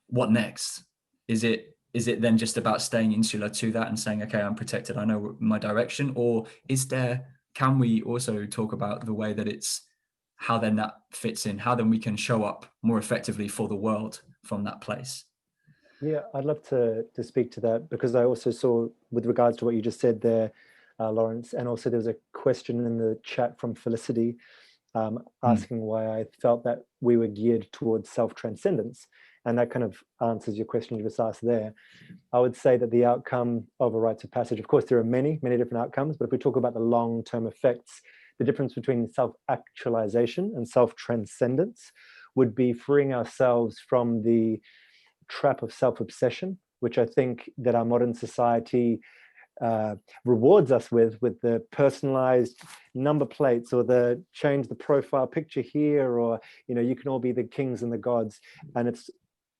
What next? Is it then just about staying insular to that and saying, okay, I'm protected, I know my direction? Or can we also talk about the way that how then that fits in, how then we can show up more effectively for the world from that place? Yeah, I'd love to speak to that, because I also saw, with regards to what you just said there, Lawrence, and also there's a question in the chat from Felicity asking why I felt that we were geared towards self-transcendence. And that kind of answers your question you just asked there. I would say that the outcome of a rite of passage, of course, there are many different outcomes, but if we talk about the long-term effects, the difference between self-actualization and self-transcendence would be freeing ourselves from the trap of self-obsession, which I think that our modern society rewards us with the personalized number plates, or the change the profile picture here, or you can all be the kings and the gods, and it's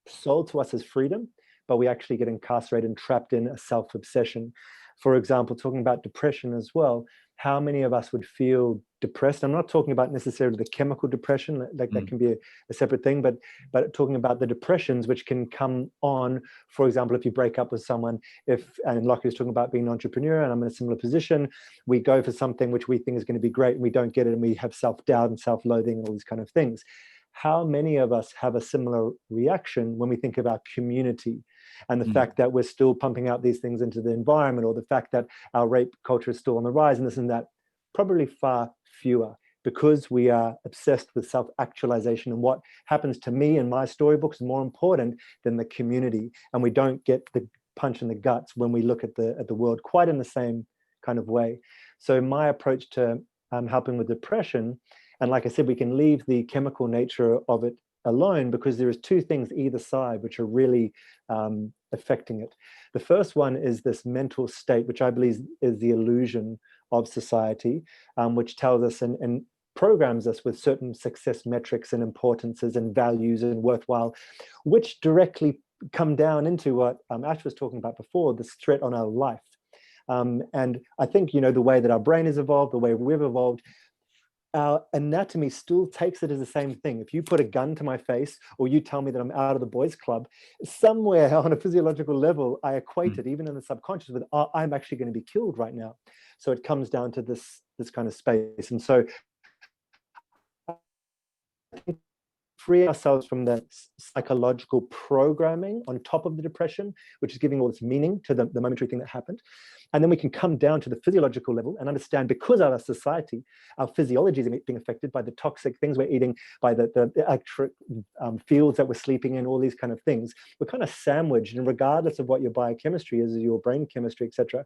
sold to us as freedom, but we actually get incarcerated and trapped in a self-obsession. for example, talking about depression as well, how many of us would feel depressed? I'm not talking about necessarily the chemical depression, like that can be a separate thing, but talking about the depressions which can come on, for example, if you break up with someone, and Lockie was talking about being an entrepreneur, and I'm in a similar position, we go for something which we think is going to be great and we don't get it, and we have self-doubt and self-loathing and all these kind of things. How many of us have a similar reaction when we think about community and the fact that we're still pumping out these things into the environment, or the fact that our rape culture is still on the rise and this and that? Probably far fewer, because we are obsessed with self-actualization, and what happens to me in my storybooks is more important than the community, and we don't get the punch in the guts when we look at the world quite in the same kind of way. So my approach to helping with depression, and like I said, we can leave the chemical nature of it alone, because there is two things either side which are really affecting it. The first one is this mental state, which I believe is the illusion of society, which tells us and programs us with certain success metrics and importances and values and worthwhile, which directly come down into what Ash was talking about before, this threat on our life. And I think, you know, the way that our brain has evolved, the way we've evolved, our anatomy still takes it as the same thing. If you put a gun to my face, or you tell me that I'm out of the boys' club, somewhere on a physiological level, I equate it, even in the subconscious, with I'm actually going to be killed right now. So it comes down to this kind of space. And so I think free ourselves from the psychological programming on top of the depression, which is giving all this meaning to the momentary thing that happened. And then we can come down to the physiological level and understand, because of our society, our physiology is being affected by the toxic things we're eating, by the electric fields that we're sleeping in, all these kind of things. We're kind of sandwiched, and regardless of what your biochemistry is, your brain chemistry, etc.,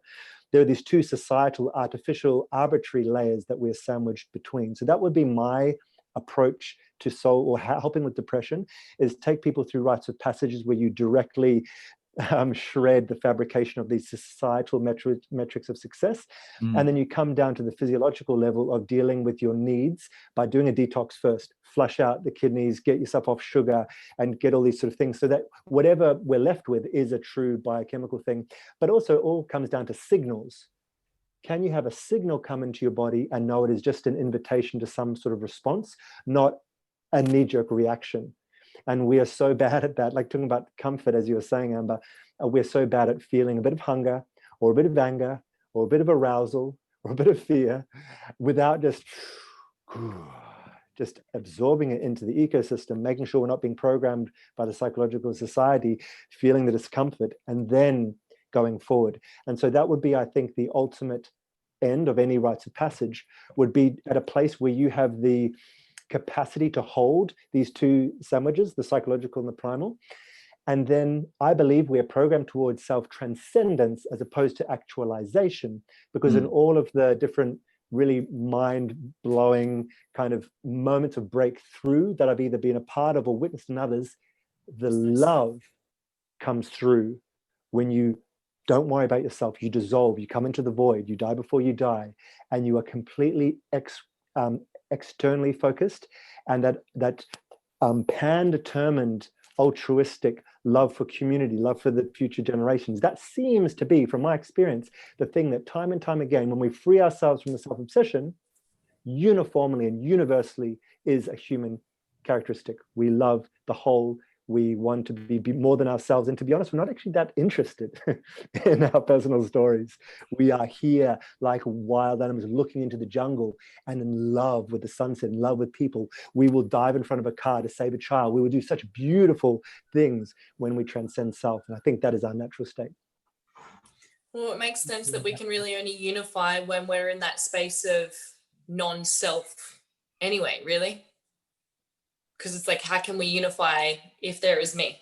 there are these two societal, artificial, arbitrary layers that we're sandwiched between. So that would be my approach to solve or helping with depression, is take people through rites of passages where you directly shred the fabrication of these societal metrics of success. And then you come down to the physiological level of dealing with your needs by doing a detox first, flush out the kidneys, get yourself off sugar, and get all these sort of things, so that whatever we're left with is a true biochemical thing. But also it all comes down to signals. Can you have a signal come into your body and know it is just an invitation to some sort of response, not a knee-jerk reaction? And we are so bad at that, like talking about comfort, as you were saying, Amber, we're so bad at feeling a bit of hunger or a bit of anger or a bit of arousal or a bit of fear without just absorbing it into the ecosystem, making sure we're not being programmed by the psychological society, feeling the discomfort, and then going forward. And so that would be, I think, the ultimate end of any rites of passage, would be at a place where you have the capacity to hold these two sandwiches, the psychological and the primal. And then I believe we are programmed towards self-transcendence as opposed to actualization, because in all of the different really mind-blowing kind of moments of breakthrough that I've either been a part of or witnessed in others, the love comes through when you don't worry about yourself, you dissolve, you come into the void, you die before you die, and you are completely externally focused, and that pan-determined altruistic love for community, love for the future generations, that seems to be, from my experience, the thing that time and time again, when we free ourselves from the self-obsession, uniformly and universally is a human characteristic. We love the whole. We want to be more than ourselves. And to be honest, we're not actually that interested in our personal stories. We are here like wild animals looking into the jungle and in love with the sunset, in love with people. We will dive in front of a car to save a child. We will do such beautiful things when we transcend self. And I think that is our natural state. Well, it makes sense that we can really only unify when we're in that space of non-self anyway, really. Because it's like, how can we unify if there is me?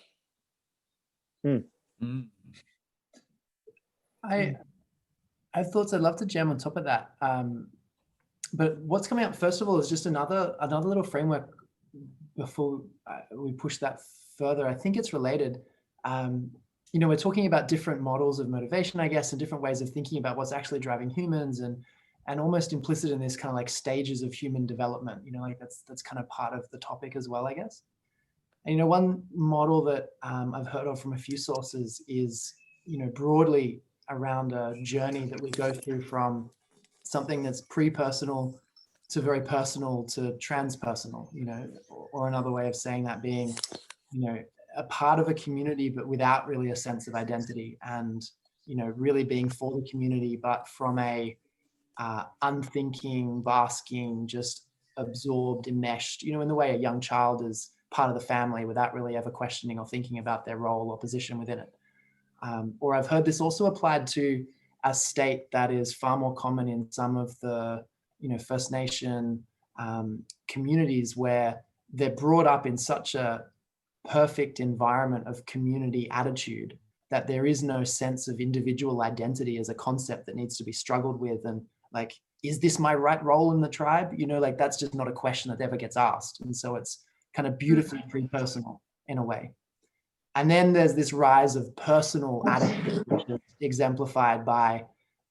I have thoughts I'd love to jam on top of that. But what's coming up, first of all, is just another little framework before we push that further. I think it's related. You know, we're talking about different models of motivation, I guess, and different ways of thinking about what's actually driving humans, and almost implicit in this kind of like stages of human development, you know, like that's kind of part of the topic as well, I guess. And, you know, one model that I've heard of from a few sources is, you know, broadly around a journey that we go through from something that's pre-personal to very personal to transpersonal, you know, or another way of saying that being, you know, a part of a community, but without really a sense of identity, and, you know, really being for the community, but from a unthinking, basking, just absorbed, enmeshed, you know, in the way a young child is part of the family without really ever questioning or thinking about their role or position within it. Or I've heard this also applied to a state that is far more common in some of the, you know, First Nation communities, where they're brought up in such a perfect environment of community attitude that there is no sense of individual identity as a concept that needs to be struggled with. And like, is this my right role in the tribe? You know, like that's just not a question that ever gets asked. And so it's kind of beautifully pre-personal in a way. And then there's this rise of personal attitude, which is exemplified by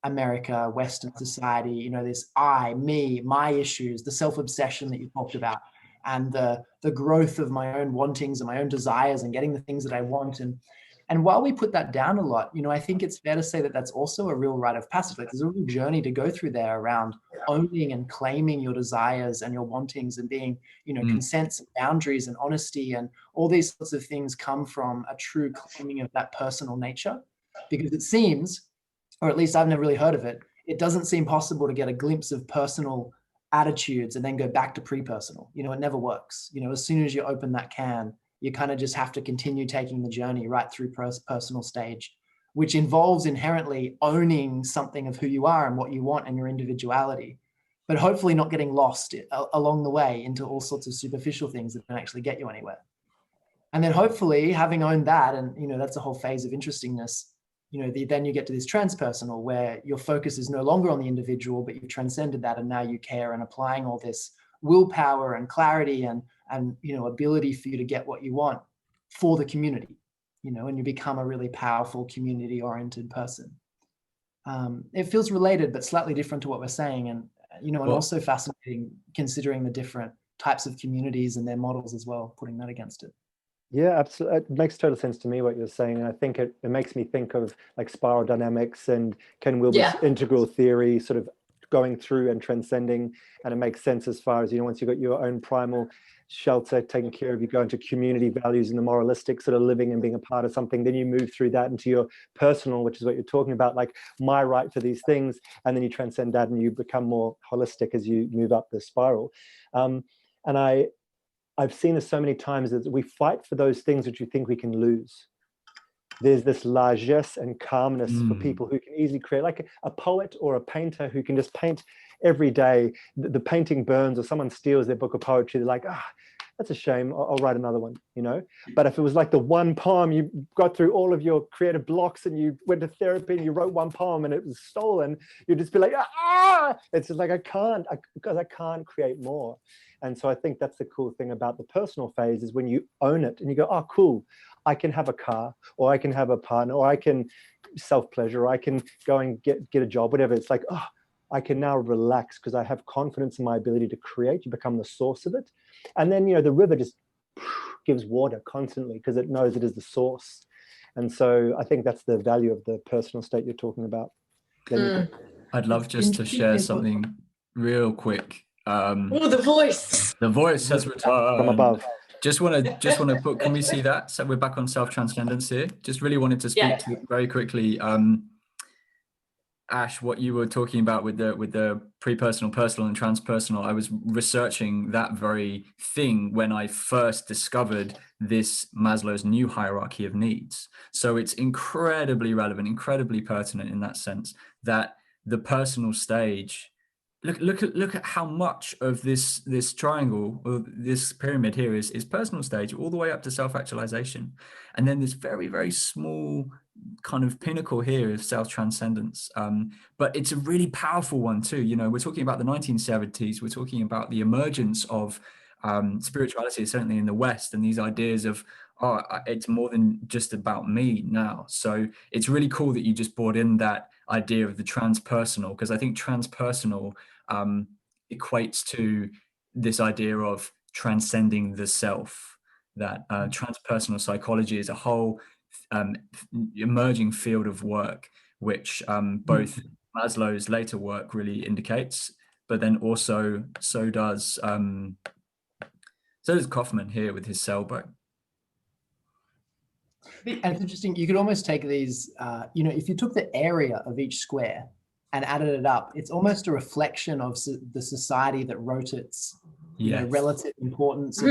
America, Western society, you know, this I, me, my issues, the self-obsession that you talked about, and the growth of my own wantings and my own desires and getting the things that I want. And while we put that down a lot, you know, I think it's fair to say that that's also a real rite of passage. Like there's a real journey to go through there around owning and claiming your desires and your wantings, and being, you know, consents and boundaries and honesty, and all these sorts of things come from a true claiming of that personal nature. Because it seems, or at least I've never really heard of it, it doesn't seem possible to get a glimpse of personal attitudes and then go back to pre-personal. You know, it never works. You know, as soon as you open that can, you kind of just have to continue taking the journey right through personal stage, which involves inherently owning something of who you are and what you want and your individuality, but hopefully not getting lost along the way into all sorts of superficial things that don't actually get you anywhere. And then hopefully having owned that, and, you know, that's a whole phase of interestingness, you know, then you get to this transpersonal, where your focus is no longer on the individual, but you've transcended that, and now you care, and applying all this willpower and clarity and you know, ability for you to get what you want for the community, you know, and you become a really powerful community oriented person. It feels related, but slightly different to what we're saying. And, you know, and also fascinating considering the different types of communities and their models as well, putting that against it. Yeah, absolutely. It makes total sense to me what you're saying. And I think it makes me think of like spiral dynamics and Ken Wilber's integral theory sort of going through and transcending. And it makes sense as far as, you know, once you've got your own primal shelter taken care of, you go into community values and the moralistic sort of living and being a part of something, then you move through that into your personal, which is what you're talking about, like my right for these things, and then you transcend that and you become more holistic as you move up the spiral. And I've seen this so many times, that we fight for those things which we think we can lose. There's this largesse and calmness for people who can easily create, like a poet or a painter who can just paint every day. The painting burns or someone steals their book of poetry. They're like, that's a shame. I'll write another one, you know? But if it was like the one poem, you got through all of your creative blocks and you went to therapy and you wrote one poem and it was stolen, you'd just be like, it's just like, because I can't create more. And so I think that's the cool thing about the personal phase, is when you own it and you go, oh, cool, I can have a car, or I can have a partner, or I can self-pleasure, or I can go and get a job, whatever. It's like, oh, I can now relax because I have confidence in my ability to create. You become the source of it. And then, you know, the river just gives water constantly because it knows it is the source. And so I think that's the value of the personal state you're talking about. I'd love just to share something real quick. Oh, the voice. The voice has returned from above. Just want to put, can we see that? So we're back on self-transcendence here. Just really wanted to speak to very quickly, Ash, what you were talking about with the pre-personal, personal, and transpersonal. I was researching that very thing when I first discovered this Maslow's new hierarchy of needs. So it's incredibly relevant, incredibly pertinent in that sense, that the personal stage. Look at how much of this triangle, or this pyramid here, is personal stage, all the way up to self-actualization, and then this very, very small kind of pinnacle here is self-transcendence. But it's a really powerful one too. You know, we're talking about the 1970s. We're talking about the emergence of spirituality, certainly in the West, and these ideas of, oh, it's more than just about me now. So it's really cool that you just brought in that idea of the transpersonal, because I think transpersonal equates to this idea of transcending the self, that transpersonal psychology is a whole emerging field of work which both Maslow's later work really indicates, but then also so does Kaufman here with his Selbach. And it's interesting, you could almost take these, if you took the area of each square and added it up, it's almost a reflection of the society that wrote its relative importance.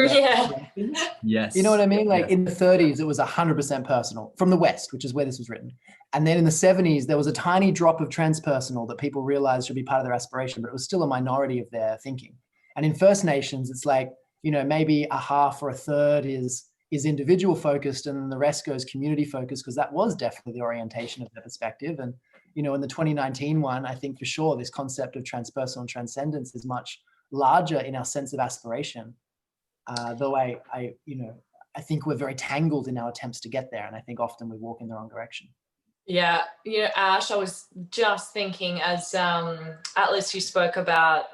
Yes. You know what I mean? Like in the 30s, it was 100% personal from the West, which is where this was written. And then in the 70s, there was a tiny drop of transpersonal that people realized should be part of their aspiration, but it was still a minority of their thinking. And in First Nations, it's like, maybe a half or a third is individual focused and then the rest goes community focused, because that was definitely the orientation of their perspective. And, in the 2019 one, I think for sure this concept of transpersonal and transcendence is much larger in our sense of aspiration. Though I think we're very tangled in our attempts to get there. And I think often we walk in the wrong direction. Yeah. Ash, I was just thinking as Atlas, you spoke about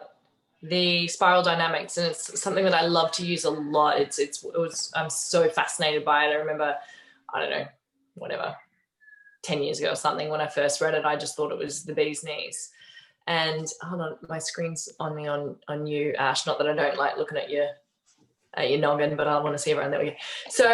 the spiral dynamics, and it's something that I love to use a lot. I'm so fascinated by it. I remember, 10 years ago or something, when I first read it, I just thought it was the bee's knees. And hold on, my screen's on me on you, Ash. Not that I don't like looking at your noggin, but I want to see everyone. There we go. So,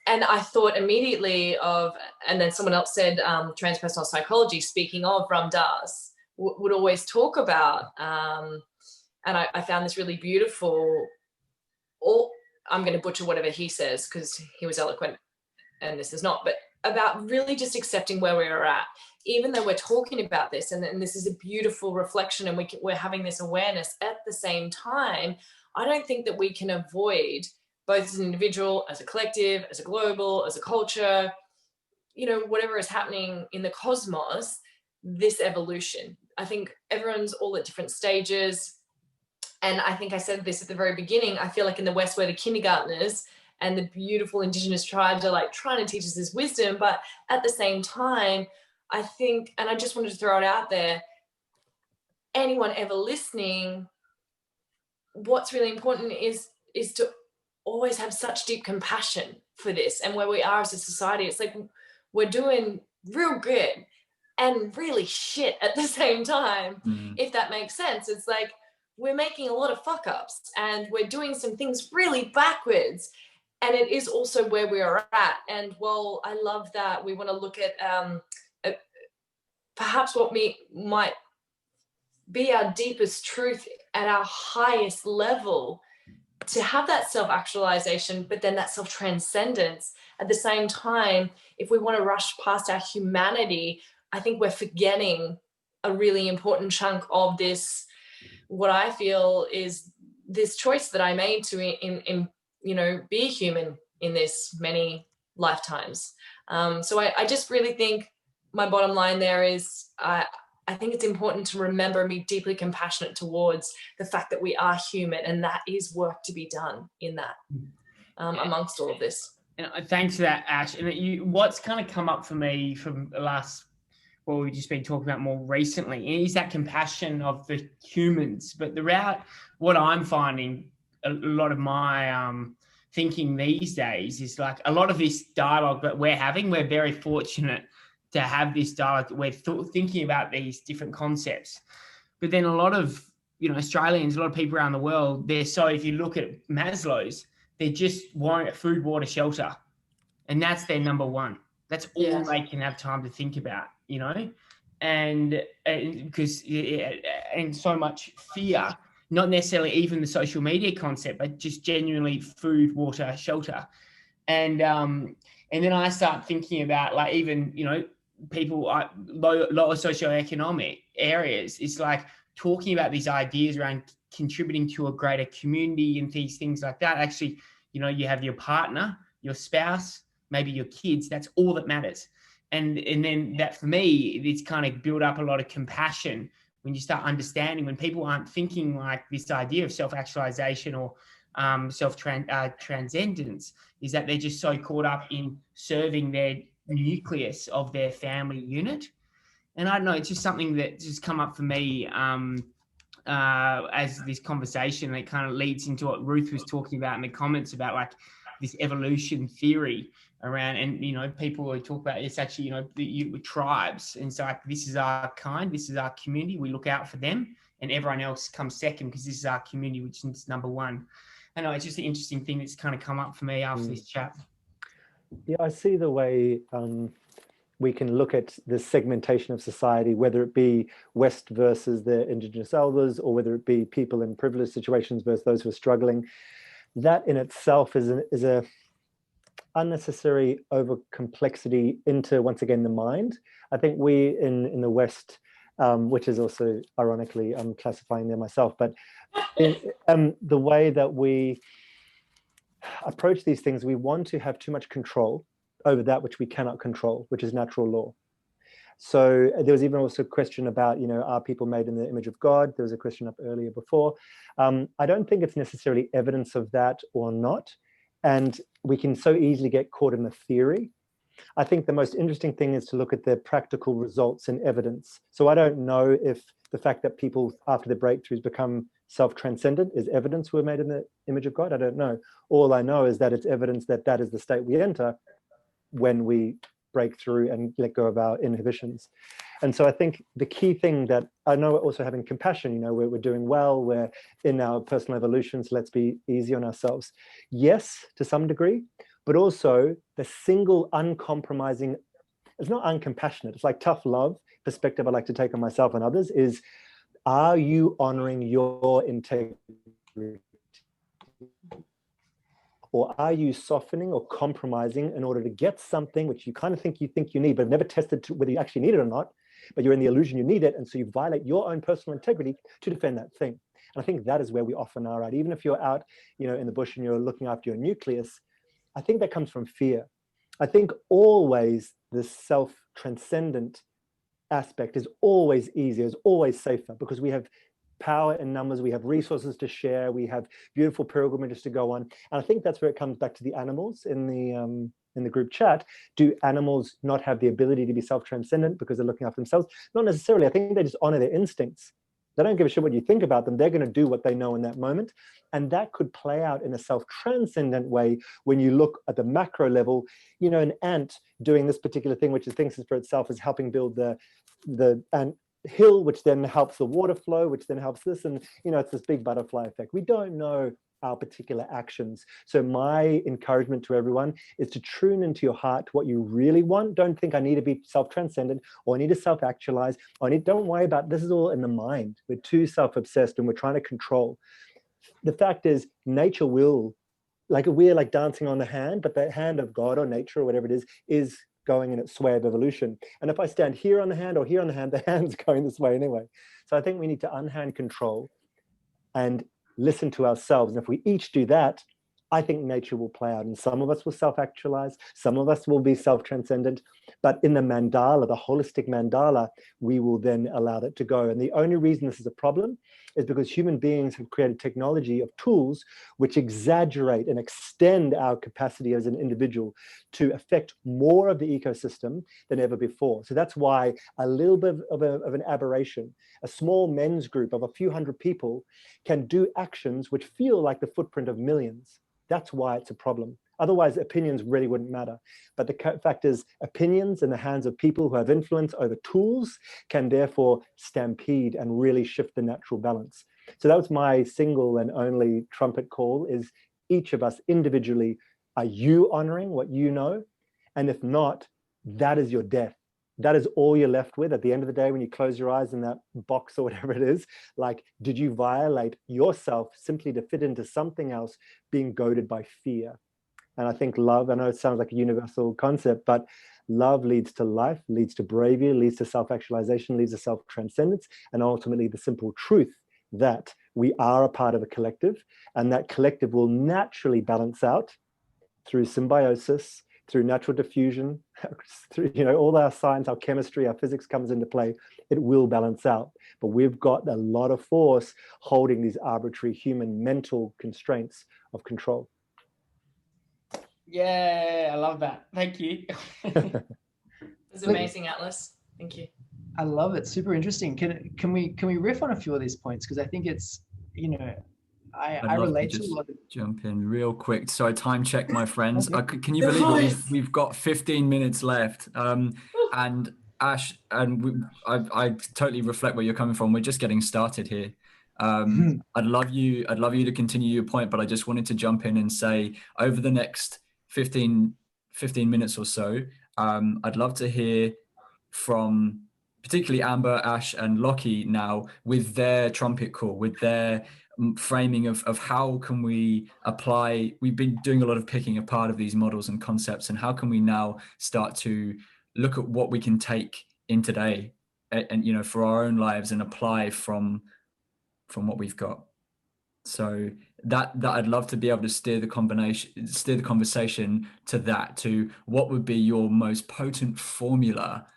and I thought immediately of, and then someone else said transpersonal psychology, speaking of Ram Dass, would always talk about, and I found this really beautiful, I'm going to butcher whatever he says because he was eloquent and this is not, but about really just accepting where we are at, even though we're talking about this, and this is a beautiful reflection and we're having this awareness at the same time. I don't think that we can avoid, both as an individual, as a collective, as a global, as a culture, whatever is happening in the cosmos, this evolution. I think everyone's all at different stages. And I think I said this at the very beginning, I feel like in the West, we're the kindergartners and the beautiful indigenous tribes are like trying to teach us this wisdom. But at the same time, I think, and I just wanted to throw it out there, anyone ever listening, what's really important is to always have such deep compassion for this and where we are as a society. It's like we're doing real good and really shit at the same time, if that makes sense. It's like we're making a lot of fuck ups and we're doing some things really backwards. And it is also where we are at. And well, I love that we want to look at perhaps what might be our deepest truth at our highest level, to have that self-actualization, but then that self-transcendence at the same time. If we want to rush past our humanity, I think we're forgetting a really important chunk of this, what I feel is this choice that I made to be human in this many lifetimes. So I just really think my bottom line there is I think it's important to remember and be deeply compassionate towards the fact that we are human, and that is work to be done in that amongst all of this. And thanks for that, Ash. And what's kind of come up for me from the last, what we've just been talking about more recently, is that compassion of the humans. But what I'm finding, a lot of my thinking these days is like a lot of this dialogue that we're having, we're very fortunate to have this dialogue. We're thinking about these different concepts. But then a lot of, Australians, a lot of people around the world, if you look at Maslow's, they just want food, water, shelter. And that's their number one. That's all they can have time to think about, and because so much fear, not necessarily even the social media concept, but just genuinely food, water, shelter. And then I start thinking about like even, people lower socioeconomic areas. It's like talking about these ideas around contributing to a greater community and these things like that. Actually, you have your partner, your spouse, maybe your kids. That's all that matters. And then that for me, it's kind of built up a lot of compassion when you start understanding, when people aren't thinking like this idea of self-actualization or self-transcendence, is that they're just so caught up in serving their nucleus of their family unit. And I don't know, it's just something that just come up for me as this conversation that kind of leads into what Ruth was talking about in the comments about like this evolution theory around, and, you know, people who talk about it's actually, you know, the tribes. And so like, this is our kind, this is our community. We look out for them, and everyone else comes second because this is our community, which is number one. I know it's just an interesting thing that's kind of come up for me after this chat. Yeah, I see the way we can look at the segmentation of society, whether it be West versus the Indigenous elders, or whether it be people in privileged situations versus those who are struggling. That in itself is a unnecessary over complexity into, once again, the mind. I think we in the West, which is also ironically, I'm classifying them myself, but the way that we approach these things, we want to have too much control over that which we cannot control, which is natural law. So there was even also a question about, you know, are people made in the image of God? There was a question up earlier before. I don't think it's necessarily evidence of that or not. And we can so easily get caught in the theory. I think the most interesting thing is to look at the practical results and evidence. So I don't know if the fact that people after the breakthroughs become self-transcendent is evidence we're made in the image of God. I don't know. All I know is that it's evidence that that is the state we enter when we break through and let go of our inhibitions. And so I think the key thing that I know, we're also having compassion, you know, we're doing well, we're in our personal evolutions, let's be easy on ourselves. Yes, to some degree, but also the single uncompromising, it's not uncompassionate, it's like tough love perspective I like to take on myself and others is, are you honoring your integrity? Or are you softening or compromising in order to get something which you kind of think you need, but have never tested whether you actually need it or not, but you're in the illusion you need it, and so you violate your own personal integrity to defend that thing. And I think that is where we often are at. Even if you're out, you know, in the bush and you're looking after your nucleus, I think that comes from fear. I think always the self-transcendent aspect is always easier, is always safer, because we have power in numbers, we have resources to share, we have beautiful pilgrimages to go on. And I think that's where it comes back to the animals in the group chat. Do animals not have the ability to be self-transcendent because they're looking after themselves? Not necessarily. I think they just honor their instincts. They don't give a shit what you think about them. They're going to do what they know in that moment. And that could play out in a self-transcendent way when you look at the macro level. You know, an ant doing this particular thing, which it thinks is for itself, is helping build the ant hill, which then helps the water flow, which then helps this. And, you know, it's this big butterfly effect. We don't know our particular actions. So my encouragement to everyone is to tune into your heart what you really want. Don't think I need to be self-transcendent, or I need to self-actualize, or don't worry about this. Is all in the mind. We're too self-obsessed and we're trying to control. The fact is, nature will, like we're like dancing on the hand, but the hand of God or nature or whatever it is going in its sway of evolution. And if I stand here on the hand or here on the hand, the hand's going this way anyway. So I think we need to unhand control and listen to ourselves. And if we each do that, I think nature will play out. And some of us will self-actualize, some of us will be self-transcendent, but in the mandala, the holistic mandala, we will then allow that to go. And the only reason this is a problem is because human beings have created technology of tools which exaggerate and extend our capacity as an individual to affect more of the ecosystem than ever before. So that's why a little bit of an aberration, a small men's group of a few hundred people can do actions which feel like the footprint of millions. That's why it's a problem. Otherwise, opinions really wouldn't matter. But the fact is, opinions in the hands of people who have influence over tools can therefore stampede and really shift the natural balance. So that was my single and only trumpet call, is each of us individually, are you honoring what you know? And if not, that is your death. That is all you're left with at the end of the day when you close your eyes in that box or whatever it is. Like, did you violate yourself simply to fit into something else, being goaded by fear? And I think love, I know it sounds like a universal concept, but love leads to life, leads to bravery, leads to self-actualization, leads to self-transcendence, and ultimately the simple truth that we are a part of a collective, and that collective will naturally balance out through symbiosis, through natural diffusion, through, you know, all our science, our chemistry, our physics comes into play. It will balance out. But we've got a lot of force holding these arbitrary human mental constraints of control. Yeah, I love that. Thank you. It's amazing, Atlas. Thank you. I love it. Super interesting. Can we riff on a few of these points? Because I think it's, you know, I relate to a lot of. Jump in real quick. So time check, my friends. Can you believe it? We've got 15 minutes left. And Ash, and I totally reflect where you're coming from. We're just getting started here. I'd love you to continue your point, but I just wanted to jump in and say, over the next 15 minutes or so, I'd love to hear from particularly Amber, Ash, and Lockie now with their trumpet call, with their framing of how can we apply. We've been doing a lot of picking apart of these models and concepts, and how can we now start to look at what we can take in today and you know, for our own lives, and apply from what we've got. So that I'd love to be able to steer the conversation to that, to what would be your most potent formula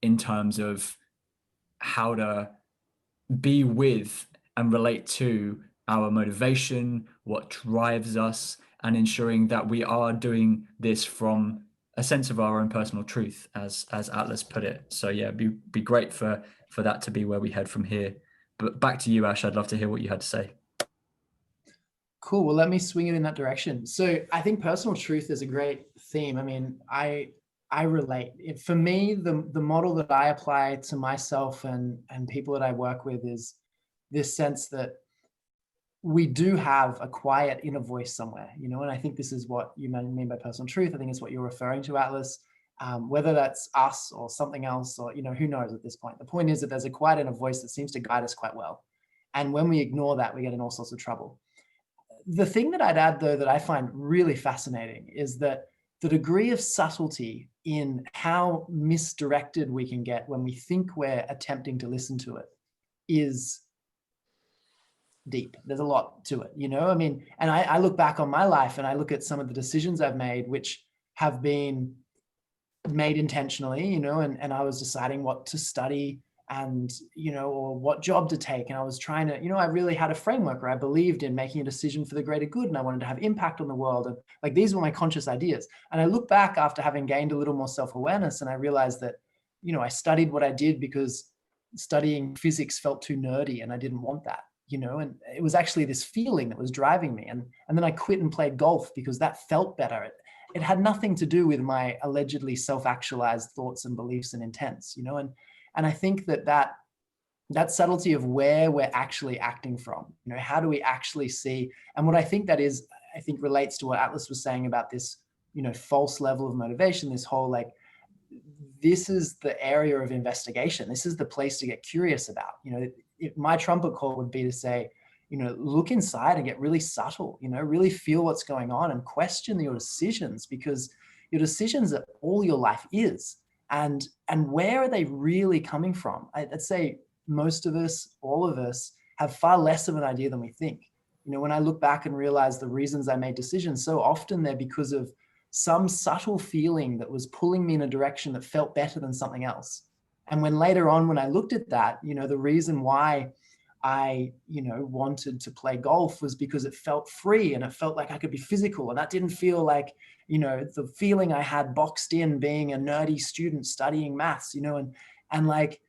in terms of how to be with and relate to our motivation, what drives us, and ensuring that we are doing this from a sense of our own personal truth, as Atlas put it. So yeah, be great for that to be where we head from here. But back to you, Ash. I'd love to hear what you had to say. Cool. Well, let me swing it in that direction. So I think personal truth is a great theme. I mean, I relate. For me, the model that I apply to myself and people that I work with is this sense that we do have a quiet inner voice somewhere, you know, and I think this is what you mean by personal truth. I think it's what you're referring to, Atlas. Whether that's us or something else, or, you know, who knows at this point. The point is that there's a quiet inner voice that seems to guide us quite well. And when we ignore that, we get in all sorts of trouble. The thing that I'd add, though, that I find really fascinating is that the degree of subtlety in how misdirected we can get when we think we're attempting to listen to it is deep. There's a lot to it, you know? I mean, and I look back on my life and I look at some of the decisions I've made, which have been made intentionally, you know, and I was deciding what to study and, you know, or what job to take. And I was trying to, you know, I really had a framework where I believed in making a decision for the greater good and I wanted to have impact on the world. And like, these were my conscious ideas. And I look back after having gained a little more self-awareness and I realized that, you know, I studied what I did because studying physics felt too nerdy and I didn't want that, you know, and it was actually this feeling that was driving me. And then I quit and played golf because that felt better. It had nothing to do with my allegedly self-actualized thoughts and beliefs and intents, you know, and I think that subtlety of where we're actually acting from, you know, how do we actually see? And what I think that is, I think relates to what Atlas was saying about this, you know, false level of motivation, this whole, like, this is the area of investigation. This is the place to get curious about, you know, my trumpet call would be to say, you know, look inside and get really subtle, you know, really feel what's going on and question your decisions, because your decisions are all your life is. And where are they really coming from? I'd say most of us, all of us, have far less of an idea than we think. You know, when I look back and realize the reasons I made decisions, so often they're because of some subtle feeling that was pulling me in a direction that felt better than something else. And when later on, when I looked at that, you know, the reason why I, you know, wanted to play golf was because it felt free and it felt like I could be physical. And that didn't feel like, you know, the feeling I had boxed in being a nerdy student studying maths, you know, and like,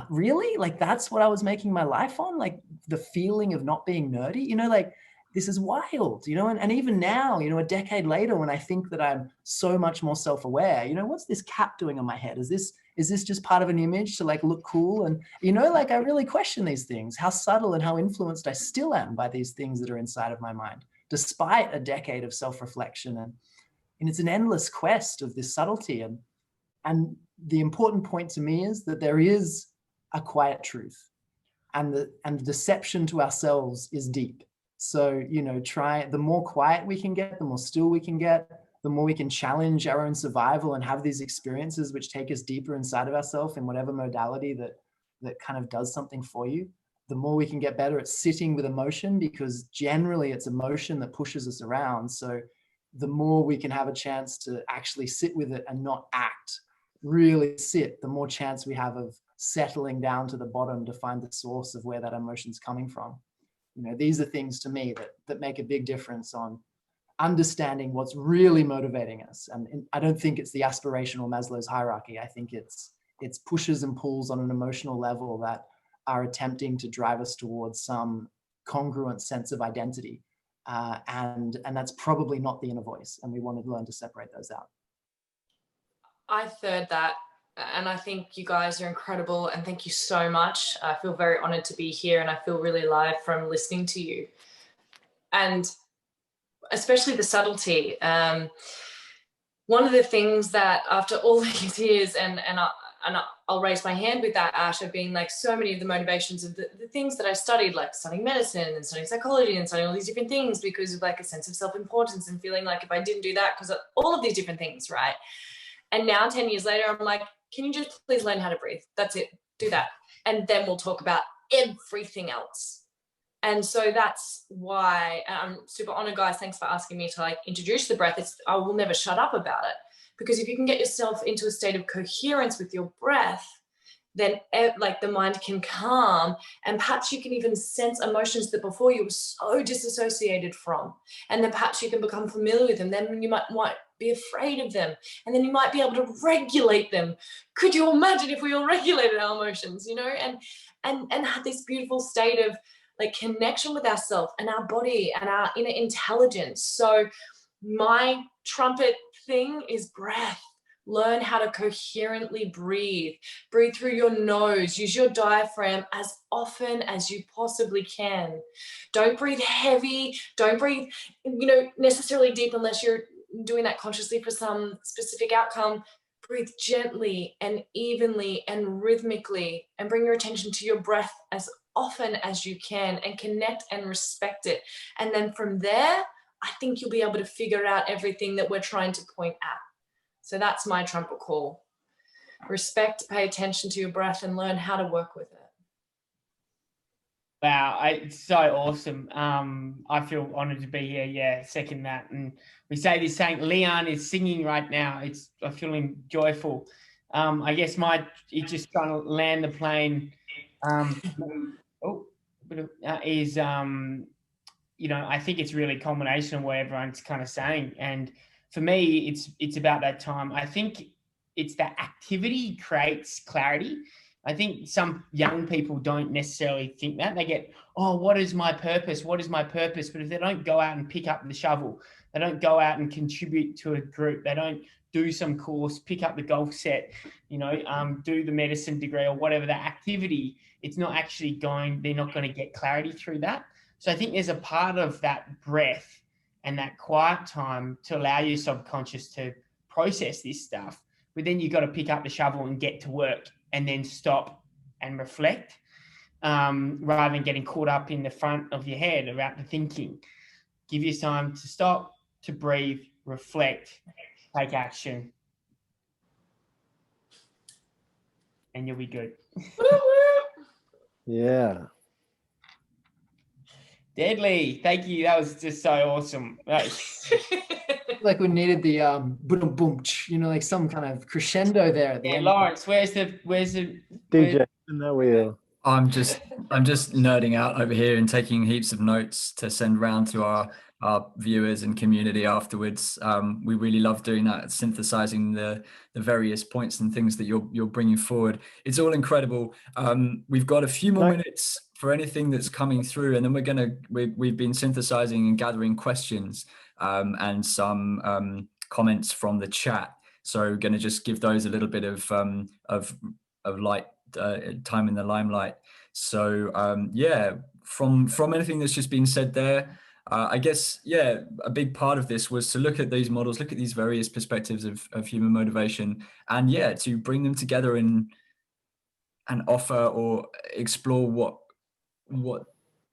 really? Like, that's what I was making my life on? Like, the feeling of not being nerdy, you know, like, this is wild, you know, and even now, you know, a decade later, when I think that I'm so much more self-aware, you know, what's this cap doing on my head? Is this just part of an image to, like, look cool? And, you know, like, I really question these things, how subtle and how influenced I still am by these things that are inside of my mind, despite a decade of self-reflection. And it's an endless quest of this subtlety. And the important point to me is that there is a quiet truth, and the deception to ourselves is deep. So, you know, the more quiet we can get, the more still we can get, the more we can challenge our own survival and have these experiences which take us deeper inside of ourselves in whatever modality that kind of does something for you, the more we can get better at sitting with emotion, because generally it's emotion that pushes us around. So the more we can have a chance to actually sit with it and not act, really sit, the more chance we have of settling down to the bottom to find the source of where that emotion's coming from. You know, these are things to me that make a big difference on understanding what's really motivating us. And I don't think it's the aspirational Maslow's hierarchy. I think it's pushes and pulls on an emotional level that are attempting to drive us towards some congruent sense of identity. And that's probably not the inner voice. And we want to learn to separate those out. I third that. And I think you guys are incredible. And thank you so much. I feel very honored to be here, and I feel really alive from listening to you. And especially the subtlety. One of the things that after all these years, and I'll raise my hand with that, Ash, of being like so many of the motivations of the things that I studied, like studying medicine and studying psychology and studying all these different things because of like a sense of self-importance and feeling like if I didn't do that, because of all of these different things, right? And now 10 years later, I'm like, can you just please learn how to breathe? That's it, do that. And then we'll talk about everything else. And so that's why I'm super honored, guys. Thanks for asking me to like introduce the breath. I will never shut up about it, because if you can get yourself into a state of coherence with your breath, then like the mind can calm, and perhaps you can even sense emotions that before you were so disassociated from, and then perhaps you can become familiar with them. Then you might be afraid of them, and then you might be able to regulate them. Could you imagine if we all regulated our emotions, you know, and had this beautiful state of like connection with ourselves and our body and our inner intelligence? So my trumpet thing is breath. Learn how to coherently breathe. Breathe through your nose. Use your diaphragm as often as you possibly can. Don't breathe heavy. Don't breathe, necessarily deep unless you're doing that consciously for some specific outcome. Breathe gently and evenly and rhythmically, and bring your attention to your breath as often as you can, and connect and respect it. And then from there, I think you'll be able to figure out everything that we're trying to point at. So that's my trumpet call. Respect, pay attention to your breath, and learn how to work with it. Wow, it's so awesome. I feel honored to be here. Yeah, second that. And we say this saying, Leon is singing right now. I'm feeling joyful. I guess it's just trying to land the plane. I think it's really a combination of what everyone's kind of saying. And for me, it's about that time. I think it's that activity creates clarity. I think some young people don't necessarily think that. They get, oh, what is my purpose? What is my purpose? But if they don't go out and pick up the shovel, they don't go out and contribute to a group, they don't do some course, pick up the golf set, do the medicine degree or whatever the activity, they're not going to get clarity through that. So I think there's a part of that breath and that quiet time to allow your subconscious to process this stuff. But then you've got to pick up the shovel and get to work, and then stop and reflect, rather than getting caught up in the front of your head about the thinking. Give you time to stop, to breathe, reflect, take action, and you'll be good. Yeah. Deadly. Thank you. That was just so awesome. Like we needed the boom boom, like some kind of crescendo there at the end. Lawrence, where's the DJ in the wheel? I'm just nerding out over here and taking heaps of notes to send round to our viewers and community afterwards. We really love doing that, synthesizing the various points and things that you're bringing forward. It's all incredible. We've got a few more minutes for anything that's coming through, and then we've been synthesizing and gathering questions and some comments from the chat. So we're going to just give those a little bit of light, time in the limelight. So from anything that's just been said there, I guess, a big part of this was to look at these models, look at these various perspectives of human motivation, and to bring them together and offer or explore what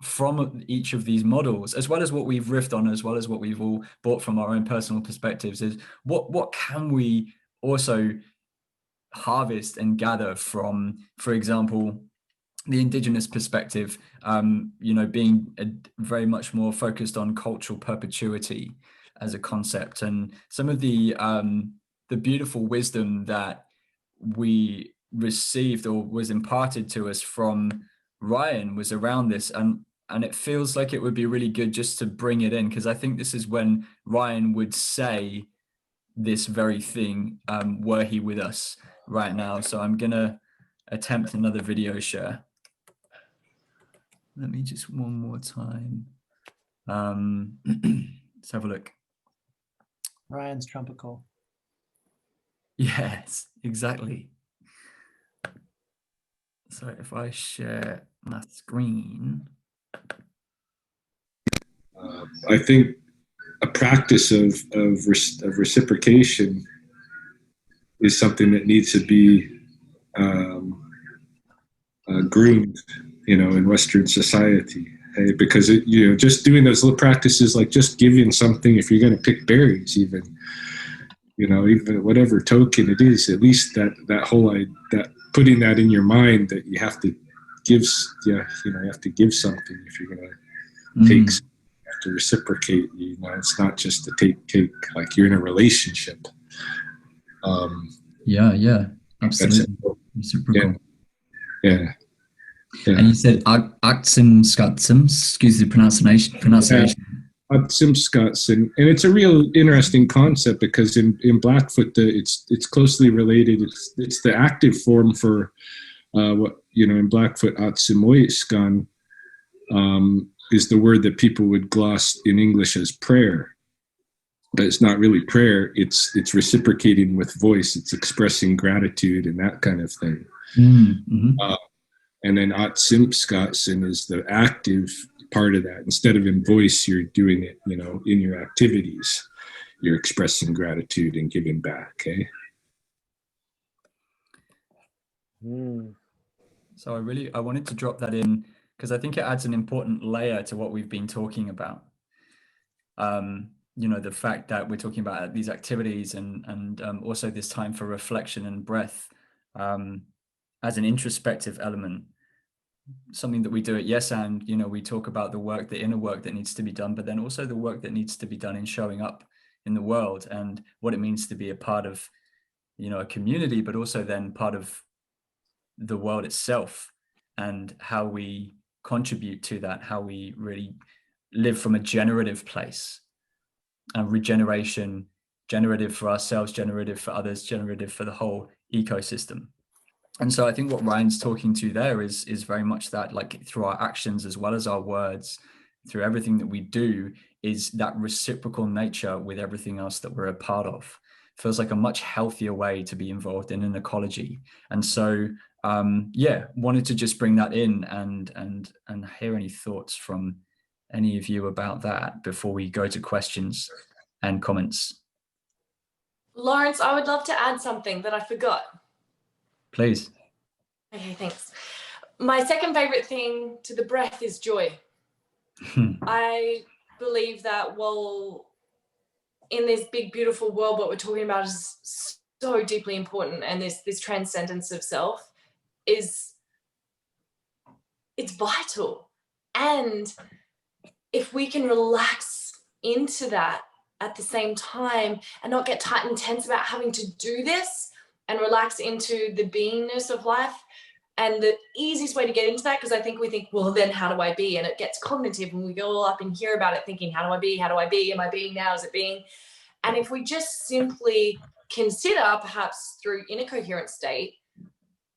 from each of these models, as well as what we've riffed on, as well as what we've all brought from our own personal perspectives, is what can we also harvest and gather from, for example, the indigenous perspective, being very much more focused on cultural perpetuity as a concept, and some of the beautiful wisdom that we received or was imparted to us from Ryan was around this, and it feels like it would be really good just to bring it in, because I think this is when Ryan would say this very thing were he with us right now. So I'm gonna attempt another video share. let me just one more time. Let's have a look. Ryan's trumpet call. Yes, exactly. So if I share my screen. I think a practice of reciprocation is something that needs to be groomed, in Western society. Hey, because just doing those little practices, like just giving something, if you're going to pick berries, even whatever token it is, at least that whole that putting that in your mind that you have to give, you have to give something if you're going to take. You have to reciprocate. It's not just to take like you're in a relationship. Yeah, absolutely. Reciprocal. Yeah. And you said Aktsim Skatsim, excuse the pronunciation. Aktsim Skatsim, and it's a real interesting concept because in Blackfoot it's closely related. It's the active form for what in Blackfoot Atsimoiskan is the word that people would gloss in English as prayer. But it's not really prayer. It's reciprocating with voice. It's expressing gratitude and that kind of thing. Mm-hmm. And then Atsimskatsin is the active part of that. Instead of in voice, you're doing it, in your activities. You're expressing gratitude and giving back. Okay. So I wanted to drop that in because I think it adds an important layer to what we've been talking about. The fact that we're talking about these activities and also this time for reflection and breath as an introspective element, something that we do at Yes And, we talk about the inner work that needs to be done, but then also the work that needs to be done in showing up in the world and what it means to be a part of, a community, but also then part of the world itself and how we contribute to that, how we really live from a generative place. And regeneration, generative for ourselves, generative for others, generative for the whole ecosystem. And so I think what Ryan's talking to there is very much that, like through our actions as well as our words, through everything that we do, is that reciprocal nature with everything else that we're a part of. Feels like a much healthier way to be involved in an ecology. And so, wanted to just bring that in and hear any thoughts from any of you about that before we go to questions and comments. Lawrence, I would love to add something that I forgot. Please. Okay, thanks. My second favorite thing to the breath is joy. I believe that in this big, beautiful world, what we're talking about is so deeply important. And this transcendence of self it's vital. And if we can relax into that at the same time and not get tight and tense about having to do this and relax into the beingness of life. And the easiest way to get into that, because I think we think, well, then how do I be? And it gets cognitive and we go all up in here about it thinking, how do I be? How do I be? Am I being now? Is it being? And if we just simply consider, perhaps through inner coherent state,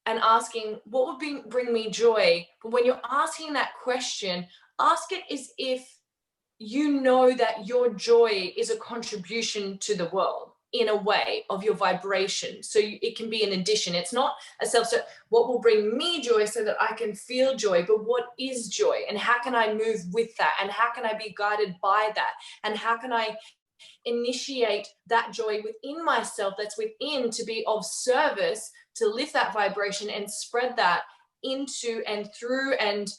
and asking what would bring me joy. But when you're asking that question, ask it as if you know that your joy is a contribution to the world in a way of your vibration. So it can be an addition. It's not a what will bring me joy so that I can feel joy, but what is joy and how can I move with that? And how can I be guided by that? And how can I initiate that joy within myself that's within to be of service, to lift that vibration and spread that into and through and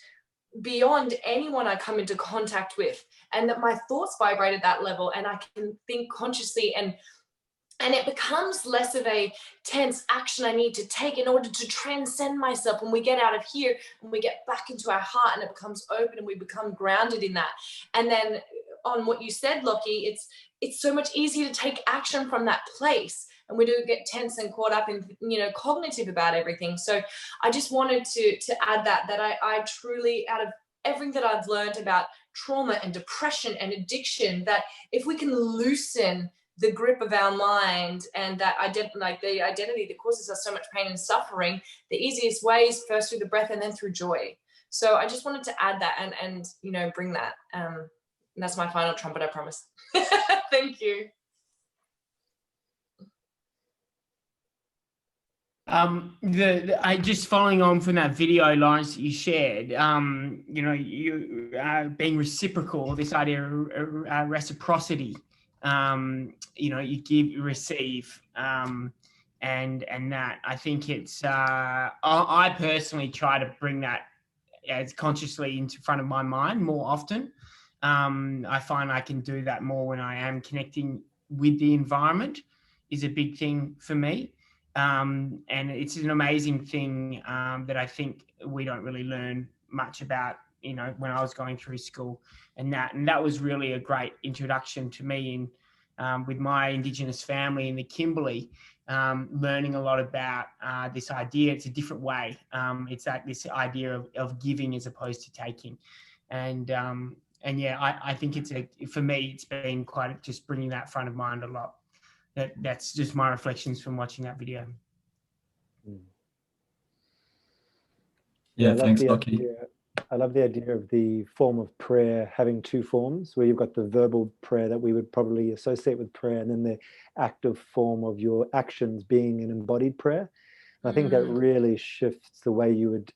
beyond anyone I come into contact with, and that my thoughts vibrate at that level and I can think consciously and it becomes less of a tense action I need to take in order to transcend myself. When we get out of here and we get back into our heart and it becomes open and we become grounded in that. And then on what you said, Lockie, it's so much easier to take action from that place. And we do get tense and caught up in, cognitive about everything. So I just wanted to add that I truly, out of everything that I've learned about trauma and depression and addiction, that if we can loosen the grip of our mind and that the identity that causes us so much pain and suffering, the easiest way is first through the breath and then through joy. So I just wanted to add that and you know, bring that. And that's my final trumpet, I promise. Thank you. I just following on from that video, Lawrence, that you shared, you know, you being reciprocal, this idea of reciprocity, you know, you give, you receive, and that, I think it's, I personally try to bring that as consciously into front of my mind more often. I find I can do that more when I am connecting with the environment is a big thing for me. And it's an amazing thing that I think we don't really learn much about, you know, when I was going through school, and that was really a great introduction to me in with my Indigenous family in the Kimberley, learning a lot about this idea. It's a different way. It's like this idea of giving as opposed to taking, and yeah, I think for me, it's been quite just bringing that front of mind a lot. That's just my reflections from watching that video. Yeah, thanks, Lockie. I love the idea of the form of prayer having two forms, where you've got the verbal prayer that we would probably associate with prayer, and then the active form of your actions being an embodied prayer. And I think that really shifts the way you would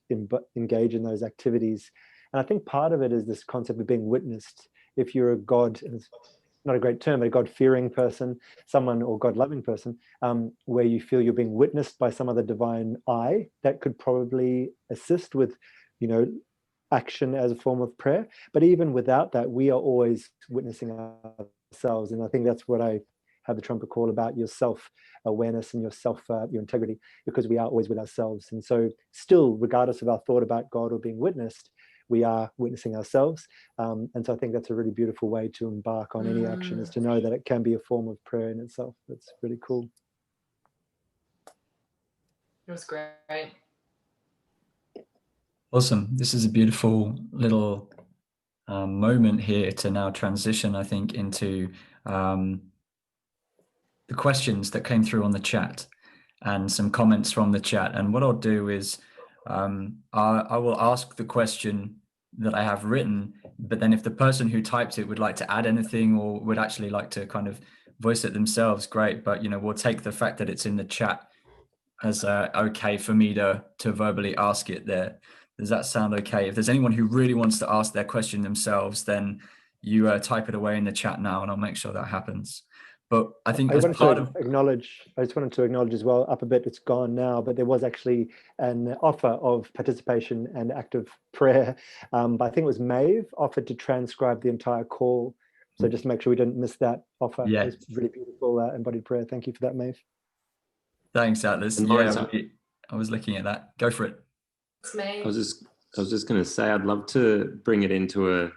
engage in those activities. And I think part of it is this concept of being witnessed. If you're a God, and it's not a great term, but a God-fearing person, someone, or God-loving person, where you feel you're being witnessed by some other divine eye, that could probably assist with, you know, action as a form of prayer. But even without that, we are always witnessing ourselves. And I think that's what I have the trumpet call about, your self-awareness and your integrity, because we are always with ourselves. And so still, regardless of our thought about God or being witnessed, we are witnessing ourselves. And so I think that's a really beautiful way to embark on any action, is to know that it can be a form of prayer in itself. That's really cool. It was great. Awesome. This is a beautiful little moment here to now transition, I think, into the questions that came through on the chat and some comments from the chat. And what I'll do is I will ask the question that I have written, but then if the person who typed it would like to add anything or would actually like to kind of voice it themselves, great. But, you know, we'll take the fact that it's in the chat as okay for me to verbally ask it there. Does that sound okay? If there's anyone who really wants to ask their question themselves, then you type it away in the chat now, and I'll make sure that happens. But I think as part of I just wanted to acknowledge as well, up a bit, it's gone now, but there was actually an offer of participation and active prayer. But I think it was Maeve offered to transcribe the entire call. So just make sure we didn't miss that offer. Yeah. It was really beautiful embodied prayer. Thank you for that, Maeve. Thanks, Atlas. Yeah, I was looking at that. Go for it. I was just going to say, I'd love to bring it into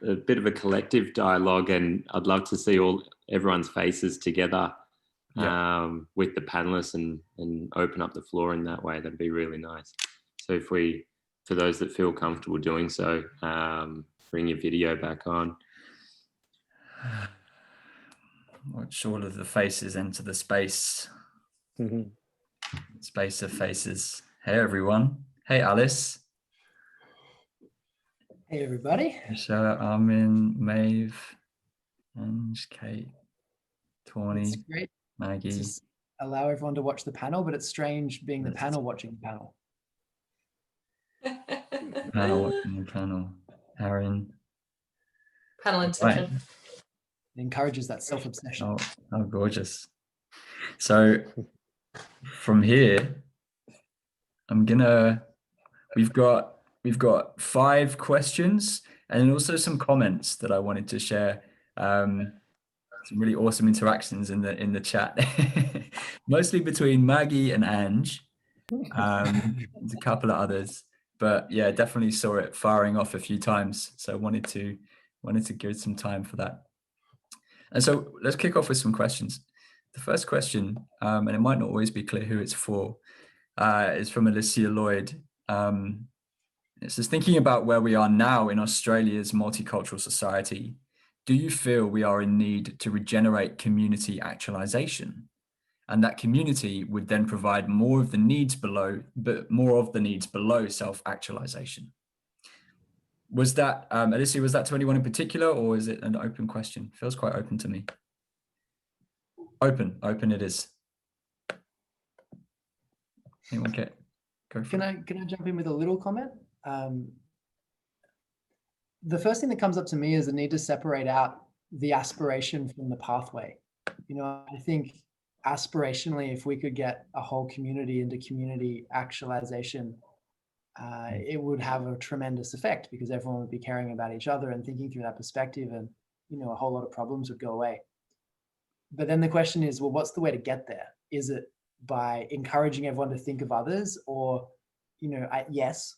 a bit of a collective dialogue, and I'd love to see everyone's faces together with the panelists and open up the floor in that way. That'd be really nice. So for those that feel comfortable doing so, bring your video back on. Watch all of the faces enter the space. Space of faces. Hey, everyone. Hey, Alice. Hey, everybody. Michelle, Armin, Maeve, and Kate, Tawny, It's great. Maggie. Just allow everyone to watch the panel, but it's strange being the panel watching the panel. Panel watching the panel. Aaron. Panel intention. Right. It encourages that self-obsession. Oh, gorgeous. So from here, we've got 5 questions and also some comments that I wanted to share. Some really awesome interactions in the chat, mostly between Maggie and Ange. There's a couple of others, but yeah, definitely saw it firing off a few times. So wanted to give some time for that. And so let's kick off with some questions. The first question, and it might not always be clear who it's for, is from Alicia Lloyd. It says, thinking about where we are now in Australia's multicultural society, do you feel we are in need to regenerate community actualization? And that community would then provide more of the needs below self-actualization? Was that, Alicia, was that to anyone in particular, or is it an open question? Feels quite open to me. Open it is. Anyone go for Can I jump in with a little comment? The first thing that comes up to me is the need to separate out the aspiration from the pathway. You know, I think aspirationally, if we could get a whole community into community actualization, it would have a tremendous effect, because everyone would be caring about each other and thinking through that perspective, and, you know, a whole lot of problems would go away. But then the question is, well, what's the way to get there? Is it by encouraging everyone to think of others, or, you know, yes,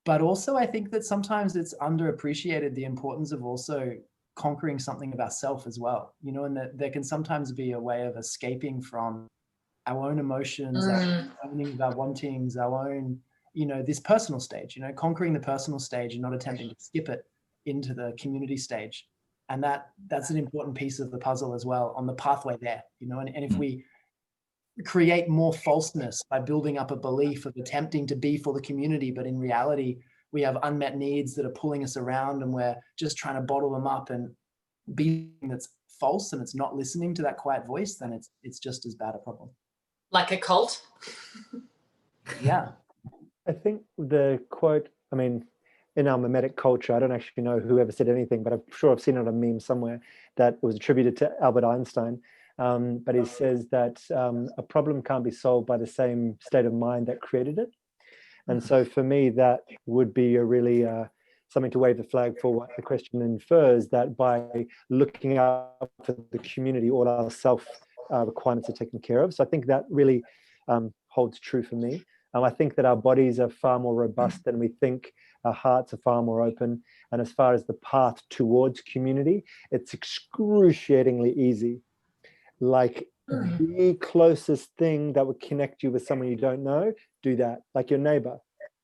but also I think that sometimes it's underappreciated, the importance of also conquering something about self as well, you know, and that there can sometimes be a way of escaping from our own emotions, our own wantings, our own, you know, this personal stage, you know, conquering the personal stage and not attempting to skip it into the community stage. And that's an important piece of the puzzle as well on the pathway there, you know, and if we create more falseness by building up a belief of attempting to be for the community, but in reality, we have unmet needs that are pulling us around, and we're just trying to bottle them up and be that's false, and it's not listening to that quiet voice, then it's just as bad a problem. Like a cult? Yeah. I think the quote, I mean, in our mimetic culture, I don't actually know whoever said anything, but I'm sure I've seen it on a meme somewhere that was attributed to Albert Einstein. But he says that a problem can't be solved by the same state of mind that created it. And so for me, that would be a really something to wave the flag for. What the question infers, that by looking out for the community, all our self requirements are taken care of. So I think that really holds true for me. I think that our bodies are far more robust than we think. Our hearts are far more open. And as far as the path towards community, it's excruciatingly easy. Like the closest thing that would connect you with someone you don't know, do that. Like your neighbor.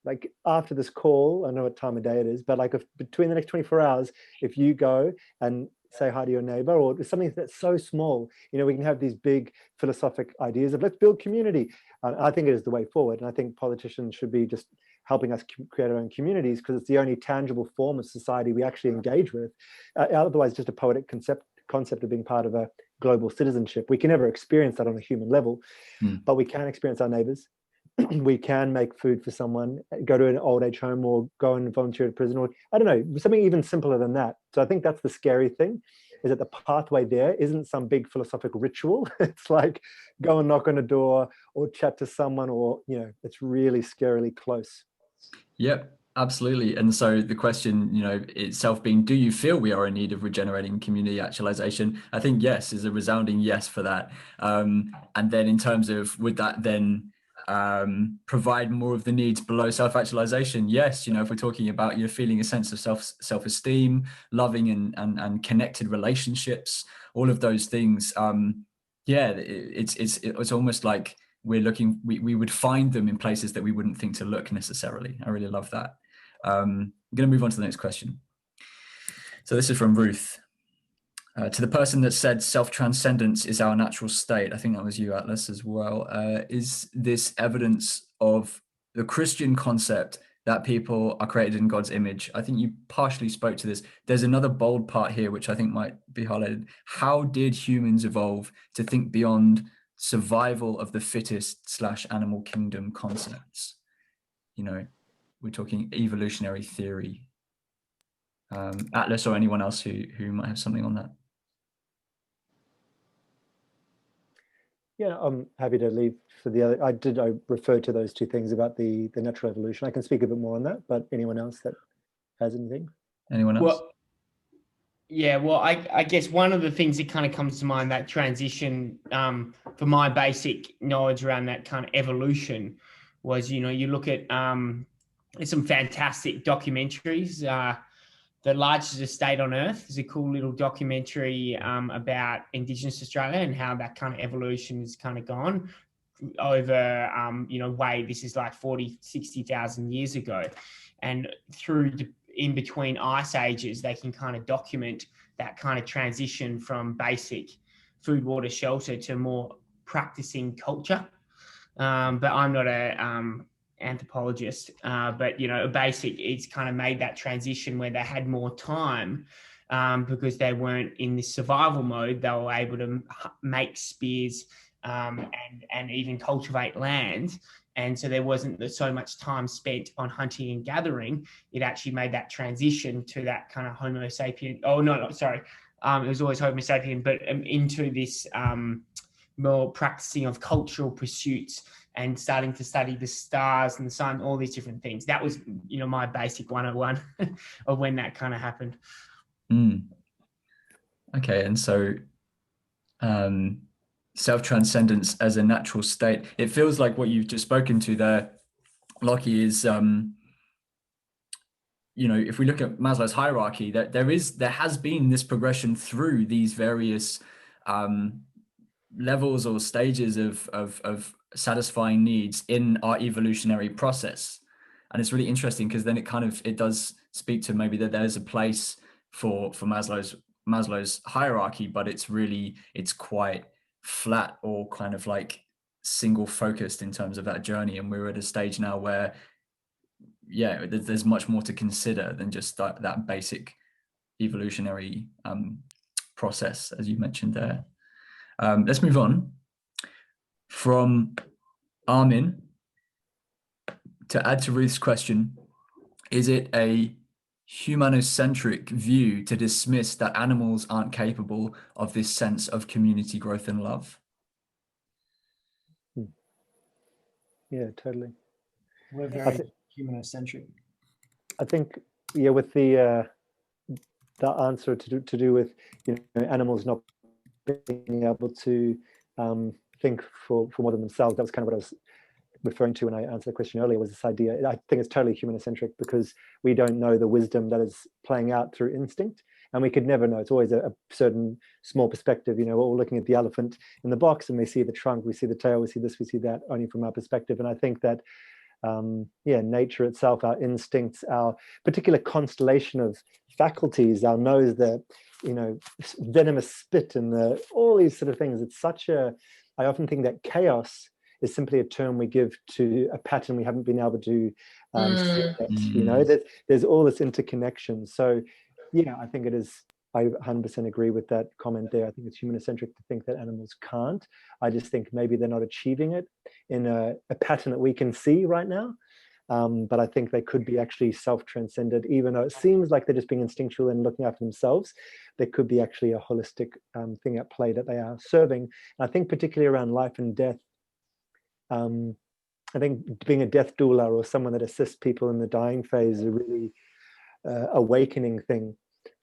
Like after this call, I know what time of day it is, but like between the next 24 hours, if you go and say hi to your neighbor, or something that's so small, you know, we can have these big philosophic ideas of let's build community. I think it is the way forward. And I think politicians should be just helping us create our own communities, because it's the only tangible form of society we actually engage with. Otherwise, just a poetic concept of being part of a global citizenship. We can never experience that on a human level, but we can experience our neighbors. We can make food for someone, go to an old age home, or go and volunteer at prison, or I don't know, something even simpler than that. So I think that's the scary thing, is that the pathway there isn't some big philosophical ritual. It's like go and knock on a door or chat to someone, or, you know, it's really scarily close. Yep, absolutely. And so the question, you know, itself being, do you feel we are in need of regenerating community actualization? I think yes is a resounding yes for that. And then in terms of, would that then provide more of the needs below self-actualization? Yes, you know, if we're talking about you're feeling a sense of self-esteem, loving and connected relationships, all of those things, yeah, it's almost like we're looking, we would find them in places that we wouldn't think to look necessarily. I really love that. I'm going to move on to the next question. So this is from Ruth. To the person that said self-transcendence is our natural state, I think that was you, Atlas, as well. Is this evidence of the Christian concept that people are created in God's image? I think you partially spoke to this. There's another bold part here, which I think might be highlighted. How did humans evolve to think beyond survival of the fittest / animal kingdom concepts? You know, we're talking evolutionary theory. Atlas or anyone else who might have something on that. Yeah, I'm happy to leave for the other. I referred to those two things about the natural evolution. I can speak a bit more on that, but anyone else that has anything? Anyone else? Well, yeah, well, I guess one of the things that kind of comes to mind, that transition for my basic knowledge around that kind of evolution was, you know, you look at some fantastic documentaries. The Largest Estate on Earth is a cool little documentary about Indigenous Australia and how that kind of evolution has kind of gone over, you know, this is like 60,000 years ago. And through in between ice ages, they can kind of document that kind of transition from basic food, water, shelter to more practicing culture. But I'm not anthropologist, but it's kind of made that transition where they had more time because they weren't in this survival mode. They were able to make spears and even cultivate land. And so there wasn't so much time spent on hunting and gathering. It actually made that transition to that kind of Homo sapien. Oh, no, sorry. It was always Homo sapien, but into this more practicing of cultural pursuits and starting to study the stars and the sun, all these different things. That was, my basic 101 of when that kind of happened. Okay, and so self-transcendence as a natural state. It feels like what you've just spoken to there, Lockie, is if we look at Maslow's hierarchy, that there has been this progression through these various levels or stages of satisfying needs in our evolutionary process. And it's really interesting because then it does speak to maybe that there's a place for Maslow's hierarchy, but it's quite flat or kind of like single focused in terms of that journey. And we're at a stage now where there's much more to consider than just that basic evolutionary process, as you mentioned there. Let's move on from Armin to add to Ruth's question. Is it a humanocentric view to dismiss that animals aren't capable of this sense of community growth and love? Yeah, totally. We're very humanocentric. I think, with the answer to do with animals not being able to think for more than themselves. That was kind of what I was referring to when I answered the question earlier, was this idea. I think it's totally humanocentric because we don't know the wisdom that is playing out through instinct, and we could never know. It's always a certain small perspective. We're all looking at the elephant in the box and we see the trunk, we see the tail, we see this, we see that, only from our perspective. And I think that nature itself, our instincts, our particular constellation of faculties, our nose, the venomous spit, and all these sort of things. It's I often think that chaos is simply a term we give to a pattern we haven't been able to see yet. There's all this interconnection. So I think it is. I 100% agree with that comment there. I think it's humanocentric to think that animals can't. I just think maybe they're not achieving it in a pattern that we can see right now. But I think they could be actually self-transcended, even though it seems like they're just being instinctual and looking after themselves. There could be actually a holistic thing at play that they are serving. And I think particularly around life and death, I think being a death doula or someone that assists people in the dying phase is a really awakening thing.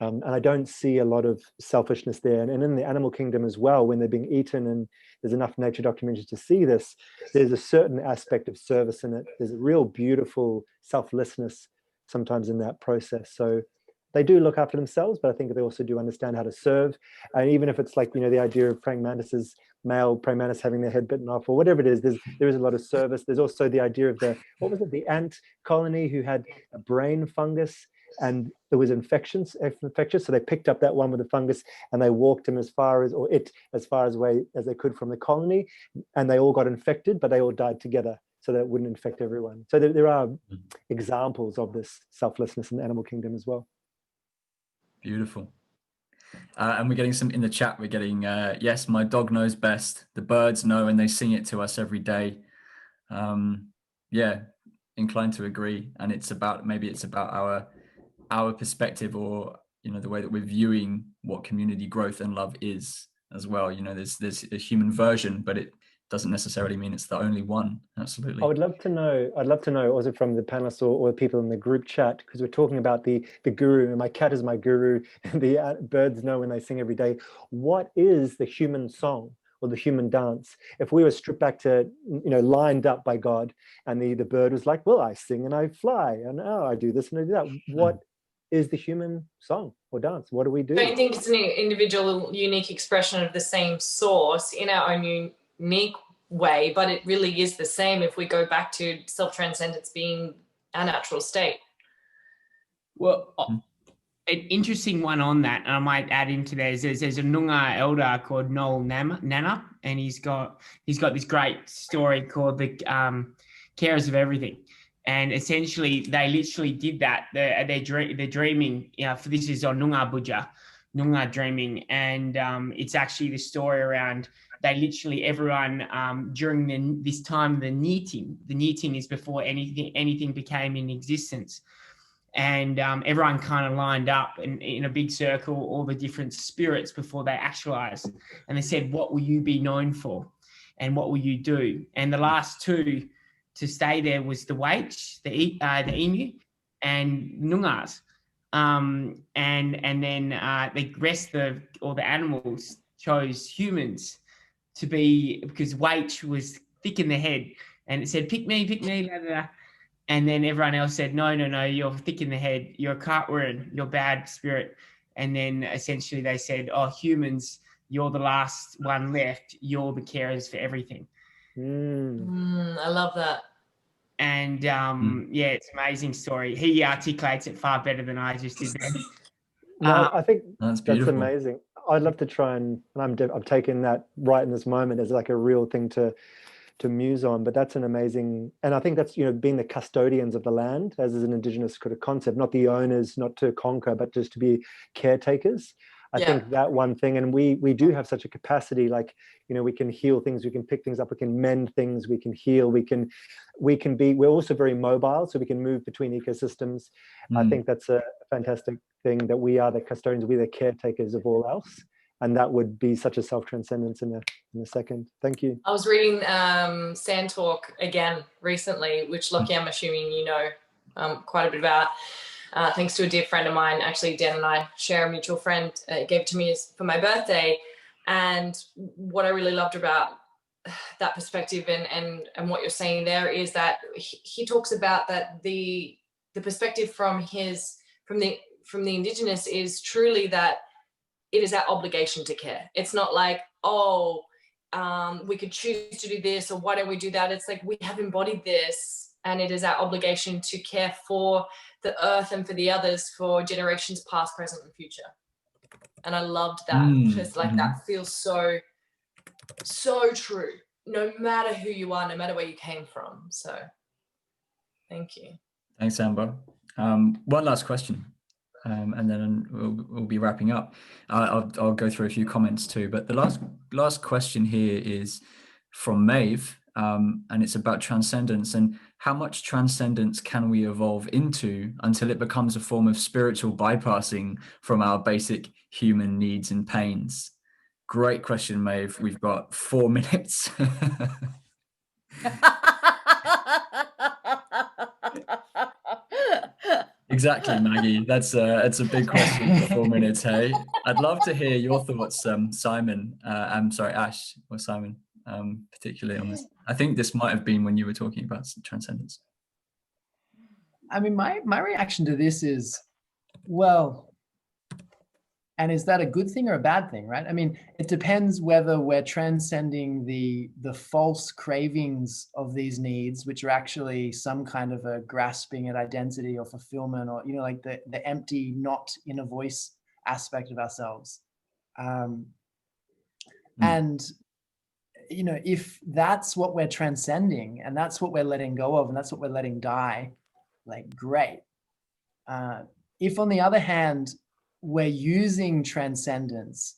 And I don't see a lot of selfishness there. And in the animal kingdom as well, when they're being eaten, and there's enough nature documentaries to see this, there's a certain aspect of service in it. There's a real beautiful selflessness sometimes in that process. So they do look after themselves, but I think they also do understand how to serve. And even if it's like, the idea of praying mantises, male praying mantis having their head bitten off or whatever it is, there is a lot of service. There's also the idea of the ant colony who had a brain fungus, and it was infectious. So they picked up that one with the fungus and they walked him as far away as they could from the colony, and they all got infected, but they all died together so that it wouldn't infect everyone. So there are examples of this selflessness in the animal kingdom as well. Beautiful. And we're getting some in the chat. We're getting, yes, my dog knows best. The birds know and they sing it to us every day. Inclined to agree. And it's about our perspective, or the way that we're viewing what community growth and love is as well. There's a human version, but it doesn't necessarily mean it's the only one. Absolutely. I'd love to know also from the panelists or the people in the group chat, because we're talking about the guru, and my cat is my guru, and the birds know when they sing every day. What is the human song or the human dance? If we were stripped back to, lined up by God, and the bird was like, well, I sing and I fly, and I do this and I do that. What is the human song or dance? What do we do? I don't think it's an individual, unique expression of the same source in our own unique way, but it really is the same if we go back to self-transcendence being a natural state. Well, an interesting one on that, and I might add into there's a Noongar elder called Noel Nana, and he's got this great story called carers of everything. And essentially, they literally did that. They're dreaming. For this is on Noongar Budja, Noongar dreaming, and it's actually the story around. They literally everyone during this time the Niiting. The Niiting is before anything became in existence, and everyone kind of lined up in a big circle, all the different spirits before they actualized, and they said, "What will you be known for, and what will you do?" And the last two to stay there was the Waich, the emu, and Noongars. And then the rest of all the animals chose humans to be, because Waich was thick in the head, and it said, pick me, blah, blah, blah. And then everyone else said, no, you're thick in the head, you're a Cartwurn, you're bad spirit. And then essentially they said, oh, humans, you're the last one left, you're the carers for everything. I love that. And yeah, it's an amazing story. He articulates it far better than I just did then. No, I think that's amazing. I'd love to try and I'm taking that right in this moment as like a real thing to muse on, but that's an amazing, and I think that's, being the custodians of the land as is an Indigenous kind of concept, not the owners, not to conquer, but just to be caretakers. I think that one thing, and we do have such a capacity, like, we can heal things, we can pick things up, we can mend things, we can heal, we're also very mobile, so we can move between ecosystems. I think that's a fantastic thing, that we are the custodians, we're the caretakers of all else. And that would be such a self-transcendence in a second. Thank you. I was reading Sand Talk again recently, which Lockie, I'm assuming you know quite a bit about. Thanks to a dear friend of mine, actually Dan and I share a mutual friend, gave it to me for my birthday. And what I really loved about that perspective and what you're saying there is that he talks about that the perspective from the Indigenous is truly that it is our obligation to care. It's not like, we could choose to do this, or why don't we do that? It's like, we have embodied this, and it is our obligation to care for the earth and for the others for generations past, present, and future. And I loved that. Just like that feels so true, no matter who you are, no matter where you came from. So thank you. Thanks, Amber. One last question. And then we'll be wrapping up. I'll go through a few comments too, but the last question here is from Maeve, and it's about transcendence and how much transcendence can we evolve into until it becomes a form of spiritual bypassing from our basic human needs and pains. Great question, Maeve. We've got 4 minutes. Exactly, Maggie. That's a big question for 4 minutes. Hey, I'd love to hear your thoughts, Simon. I'm sorry, Ash or Simon, particularly on this. I think this might have been when you were talking about transcendence. I mean, my reaction to this is, well, and is that a good thing or a bad thing, right? I mean, it depends whether we're transcending the false cravings of these needs, which are actually some kind of a grasping at identity or fulfillment, or, like the empty, not inner voice aspect of ourselves. And, if that's what we're transcending and that's what we're letting go of and that's what we're letting die, like, great. If on the other hand, we're using transcendence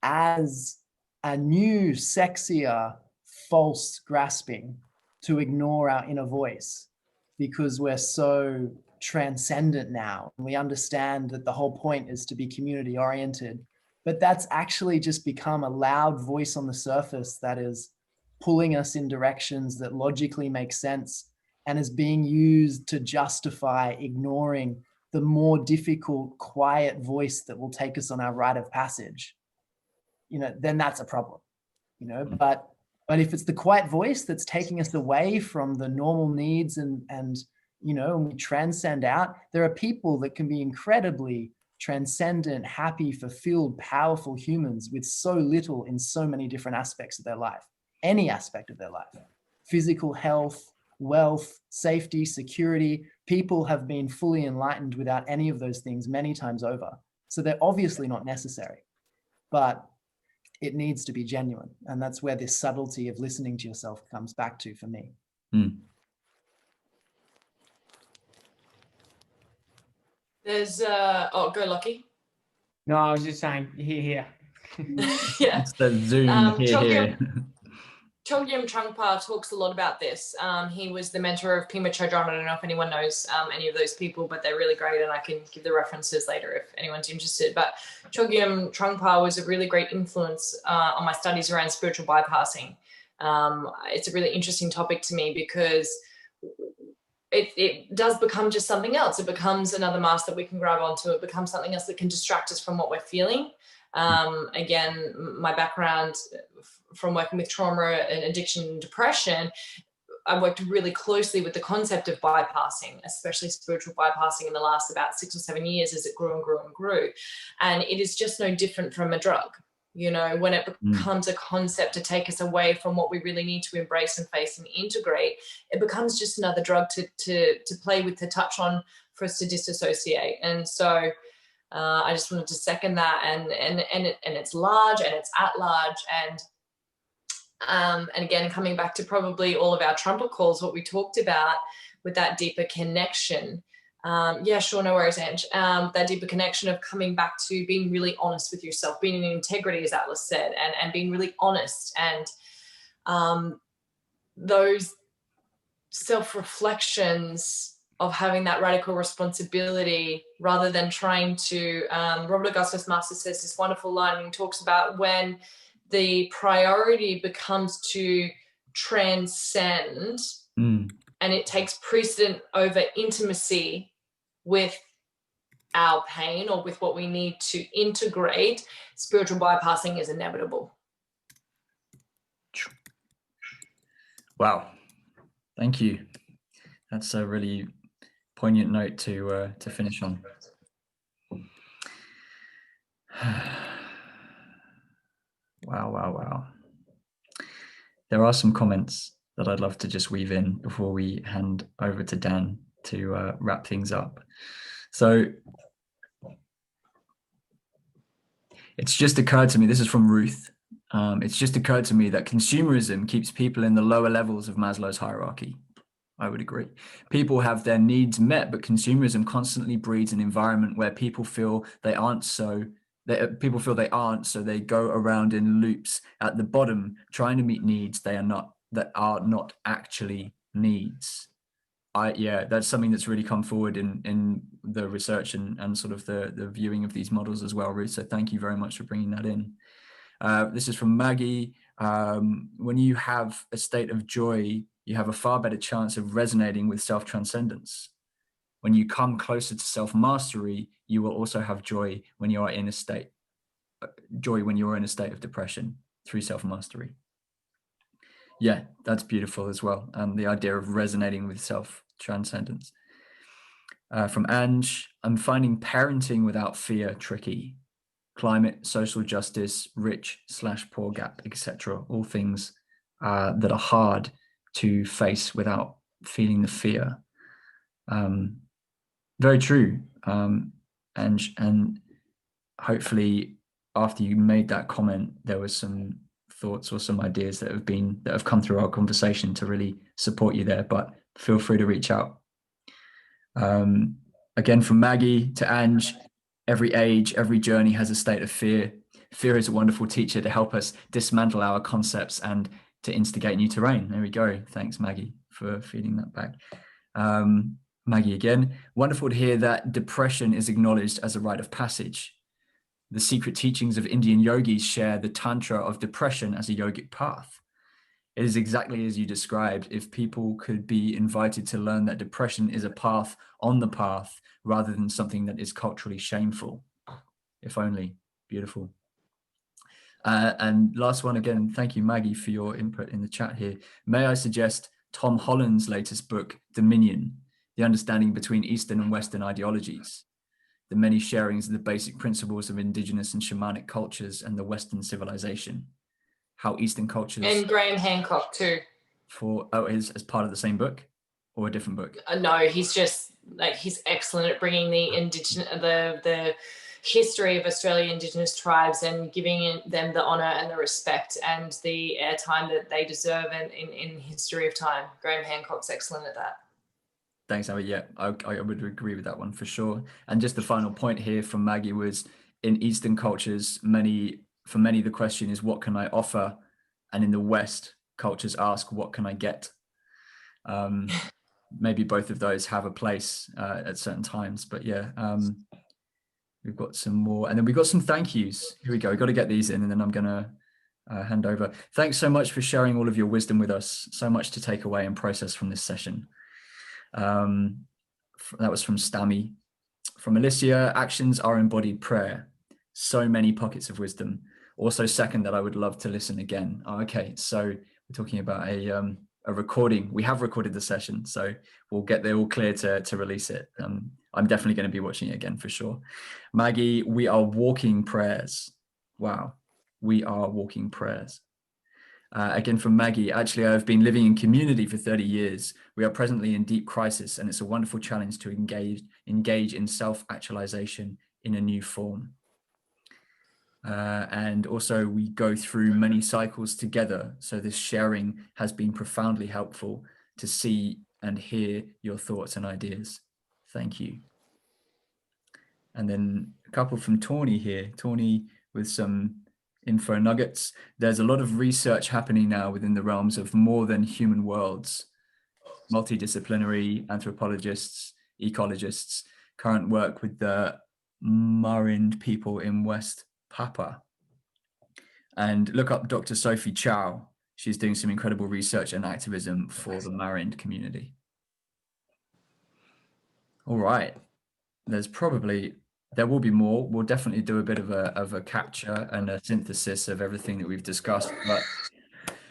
as a new, sexier, false grasping to ignore our inner voice because we're so transcendent now. We understand that the whole point is to be community oriented, but that's actually just become a loud voice on the surface that is pulling us in directions that logically make sense and is being used to justify ignoring the more difficult, quiet voice that will take us on our rite of passage, then that's a problem, but if it's the quiet voice that's taking us away from the normal needs and we transcend out, there are people that can be incredibly transcendent, happy, fulfilled, powerful humans with so little in so many different aspects of their life, any aspect of their life, physical health, wealth, safety, security. People have been fully enlightened without any of those things many times over. So they're obviously not necessary, but it needs to be genuine. And that's where this subtlety of listening to yourself comes back to for me. There's oh, go Lockie. No, I was just saying here. Yeah. It's the Zoom here. Chogyam Trungpa talks a lot about this. He was the mentor of Pema Chodron. I don't know if anyone knows any of those people, but they're really great, and I can give the references later if anyone's interested. But Chogyam Trungpa was a really great influence on my studies around spiritual bypassing. It's a really interesting topic to me because it does become just something else. It becomes another mask that we can grab onto. It becomes something else that can distract us from what we're feeling. Again, my background from working with trauma and addiction and depression, I worked really closely with the concept of bypassing, especially spiritual bypassing in the last about 6 or 7 years as it grew and grew and grew. And it is just no different from a drug. You know, when it becomes a concept to take us away from what we really need to embrace and face and integrate, it becomes just another drug to play with, to touch on, for us to disassociate. And so I just wanted to second that. And it's large and it's at large. And again, coming back to probably all of our trumpet calls, what we talked about with that deeper connection. Yeah, sure, no worries, Ange. That deeper connection of coming back to being really honest with yourself, being in integrity, as Atlas said, and being really honest. And those self-reflections of having that radical responsibility rather than trying to, Robert Augustus Master says this wonderful line, and he talks about when the priority becomes to transcend and it takes precedent over intimacy with our pain or with what we need to integrate, spiritual bypassing is inevitable. Wow. Thank you. That's a really poignant note to finish on. Wow. There are some comments that I'd love to just weave in before we hand over to Dan to wrap things up. So it's just occurred to me, this is from Ruth. It's just occurred to me that consumerism keeps people in the lower levels of Maslow's hierarchy. I would agree. People have their needs met, but consumerism constantly breeds an environment where people feel they aren't, so they go around in loops at the bottom, trying to meet needs that are not actually needs. Yeah, that's something that's really come forward in the research and sort of the viewing of these models as well, Ruth. So thank you very much for bringing that in. This is from Maggie. When you have a state of joy, you have a far better chance of resonating with self-transcendence. When you come closer to self-mastery, you will also have joy when you are in a state of depression through self-mastery. Yeah, that's beautiful as well. The idea of resonating with self-transcendence. From Ange, I'm finding parenting without fear tricky. Climate, social justice, rich/poor gap, etc. All things that are hard to face without feeling the fear. Very true. And hopefully after you made that comment, there was some thoughts or some ideas that have come through our conversation to really support you there, but feel free to reach out. Again, from Maggie to Ange, every age, every journey has a state of fear. Fear is a wonderful teacher to help us dismantle our concepts and to instigate new terrain. There we go. Thanks, Maggie, for feeding that back. Maggie again, wonderful to hear that depression is acknowledged as a rite of passage. The secret teachings of Indian yogis share the tantra of depression as a yogic path. It is exactly as you described. If people could be invited to learn that depression is a path on the path rather than something that is culturally shameful. If only. Beautiful. And last one again, thank you, Maggie, for your input in the chat here. May I suggest Tom Holland's latest book, Dominion, The Understanding Between Eastern and Western Ideologies, the many sharings of the basic principles of indigenous and shamanic cultures and the Western civilization. How Eastern cultures... And Graham Hancock too. As part of the same book or a different book? No, he's just he's excellent at bringing the history of Australian Indigenous tribes and giving them the honour and the respect and the airtime that they deserve in history of time. Graham Hancock's excellent at that. Thanks, Amber. Yeah, I would agree with that one for sure. And just the final point here from Maggie was, in Eastern cultures, for many, the question is, what can I offer? And in the West, cultures ask, what can I get? Maybe both of those have a place at certain times, but yeah, we've got some more, and then we've got some thank yous. Here we go. We've got to get these in, and then I'm going to hand over. Thanks so much for sharing all of your wisdom with us. So much to take away and process from this session. That was from Stammy. From Alicia, actions are embodied prayer. So many pockets of wisdom. Also second that I would love to listen again. Oh, okay, so we're talking about a recording. We have recorded the session, so we'll get there all clear to release it. I'm definitely going to be watching it again for sure. Maggie, we are walking prayers. Wow, we are walking prayers. Again from Maggie, actually, I've been living in community for 30 years. We are presently in deep crisis, and it's a wonderful challenge to engage in self-actualization in a new form. And also we go through many cycles together. So this sharing has been profoundly helpful to see and hear your thoughts and ideas. Thank you. And then a couple from Tawny here. Tawny with some info nuggets. There's a lot of research happening now within the realms of more than human worlds, multidisciplinary anthropologists, ecologists, current work with the Marind people in West Papua. And look up Dr. Sophie Chow. She's doing some incredible research and activism for the Marind community. All right, there will be more. We'll definitely do a bit of a capture and a synthesis of everything that we've discussed. But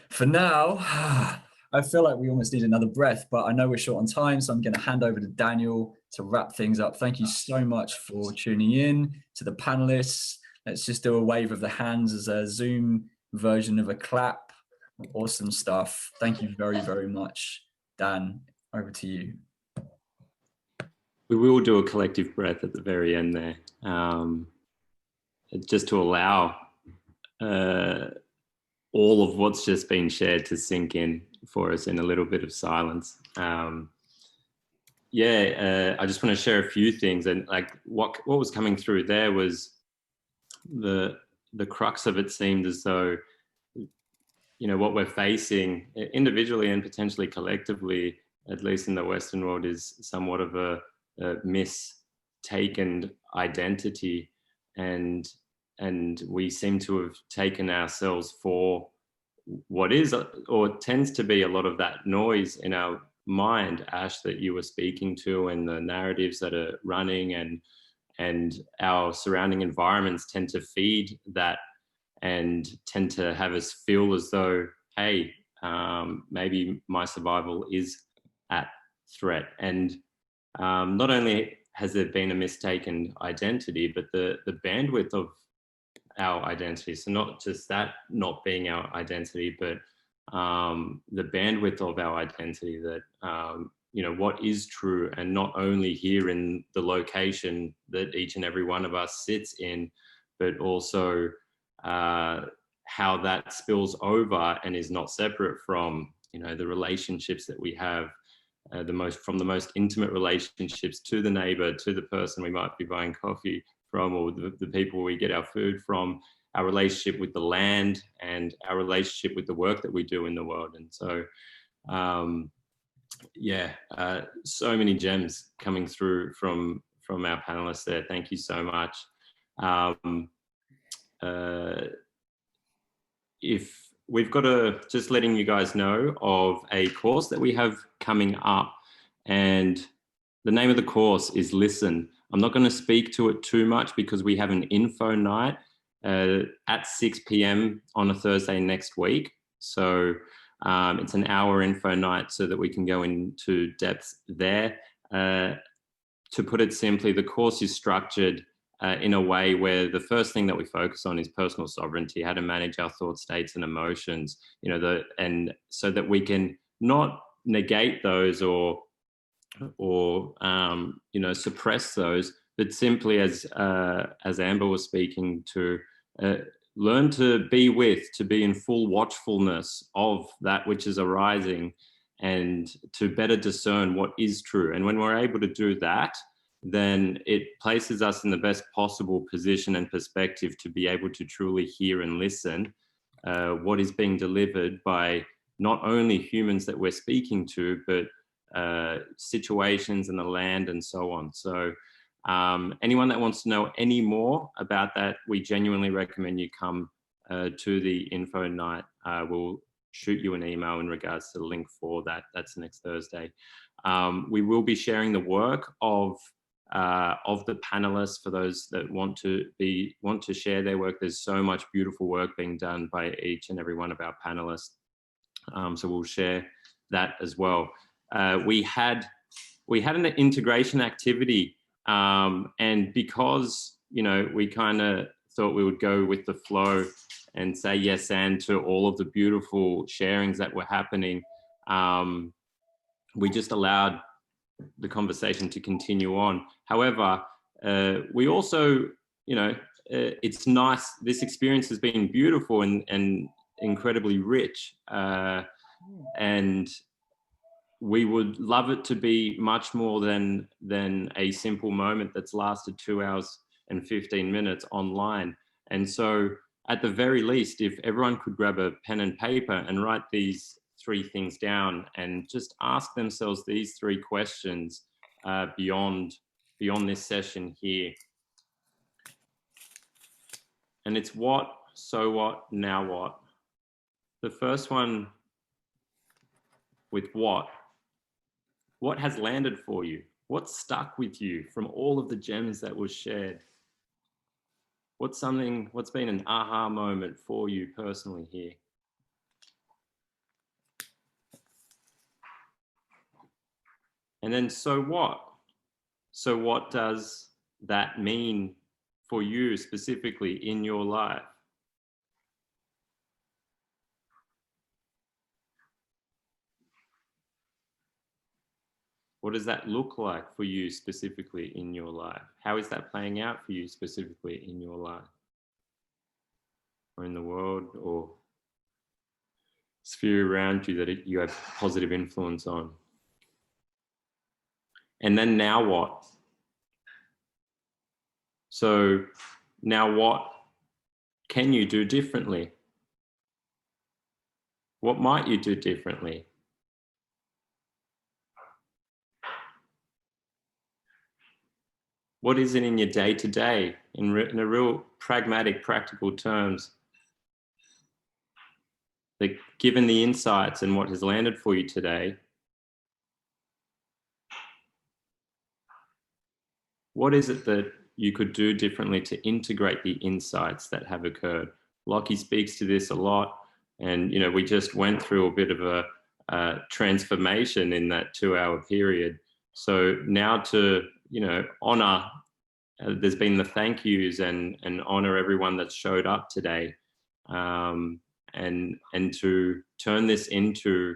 for now, I feel like we almost need another breath, but I know we're short on time, so I'm going to hand over to Daniel to wrap things up. Thank you so much for tuning in. To the panelists, let's just do a wave of the hands as a Zoom version of a clap. Awesome stuff. Thank you very, very much. Dan, over to you. We will do a collective breath at the very end there, just to allow all of what's just been shared to sink in for us in a little bit of silence. I just want to share a few things, and like what was coming through there was the crux of it seemed as though, you know, what we're facing individually and potentially collectively, at least in the Western world, is somewhat of a mistaken identity, and we seem to have taken ourselves for what is or tends to be a lot of that noise in our mind, Ash, that you were speaking to, and the narratives that are running, and our surrounding environments tend to feed that and tend to have us feel as though, hey, maybe my survival is at threat. And not only has there been a mistaken identity, but the bandwidth of our identity. So not just that not being our identity, but the bandwidth of our identity, that, you know, what is true, and not only here in the location that each and every one of us sits in, but also how that spills over and is not separate from, you know, the relationships that we have, from the most intimate relationships to the neighbor, to the person we might be buying coffee from, or the people we get our food from, our relationship with the land, and our relationship with the work that we do in the world. And so, so many gems coming through from our panelists there. Thank you so much. If we've got just letting you guys know of a course that we have coming up, and the name of the course is Listen. I'm not going to speak to it too much because we have an info night at 6 p.m. on a Thursday next week. So it's an hour info night so that we can go into depth there. To put it simply, the course is structured in a way where the first thing that we focus on is personal sovereignty, how to manage our thought states and emotions, you know, and so that we can not negate those or you know, suppress those, but simply, as Amber was speaking to, learn to be in full watchfulness of that which is arising, and to better discern what is true. And when we're able to do that, then it places us in the best possible position and perspective to be able to truly hear and listen what is being delivered by not only humans that we're speaking to, but situations in the land and so on. So anyone that wants to know any more about that, we genuinely recommend you come to the info night. We'll shoot you an email in regards to the link for that. That's next Thursday. We will be sharing the work of the panelists for those that want to share their work. There's so much beautiful work being done by each and every one of our panelists. So we'll share that as well. We had an integration activity, and because we kind of thought we would go with the flow and say yes and to all of the beautiful sharings that were happening, we just allowed the conversation to continue on. However, we also, it's nice. This experience has been beautiful and incredibly rich, and we would love it to be much more than a simple moment that's lasted 2 hours and 15 minutes online. And so at the very least, if everyone could grab a pen and paper and write these 3 things down and just ask themselves these 3 questions beyond this session here. And it's what, so what, now what? The first one with what has landed for you? What stuck with you from all of the gems that was shared? What's been an aha moment for you personally here? And then, so what? So what does that mean for you specifically in your life? What does that look like for you specifically in your life? How is that playing out for you specifically in your life? Or in the world, or sphere around you that you have positive influence on? And then now what? So now what can you do differently? What might you do differently? What is it in your day-to-day, in a real pragmatic, practical terms, that given the insights and what has landed for you today, what is it that you could do differently to integrate the insights that have occurred? Lockie speaks to this a lot, and we just went through a bit of a transformation in that 2-hour period. So now to honor, there's been the thank yous and honor everyone that showed up today, and to turn this into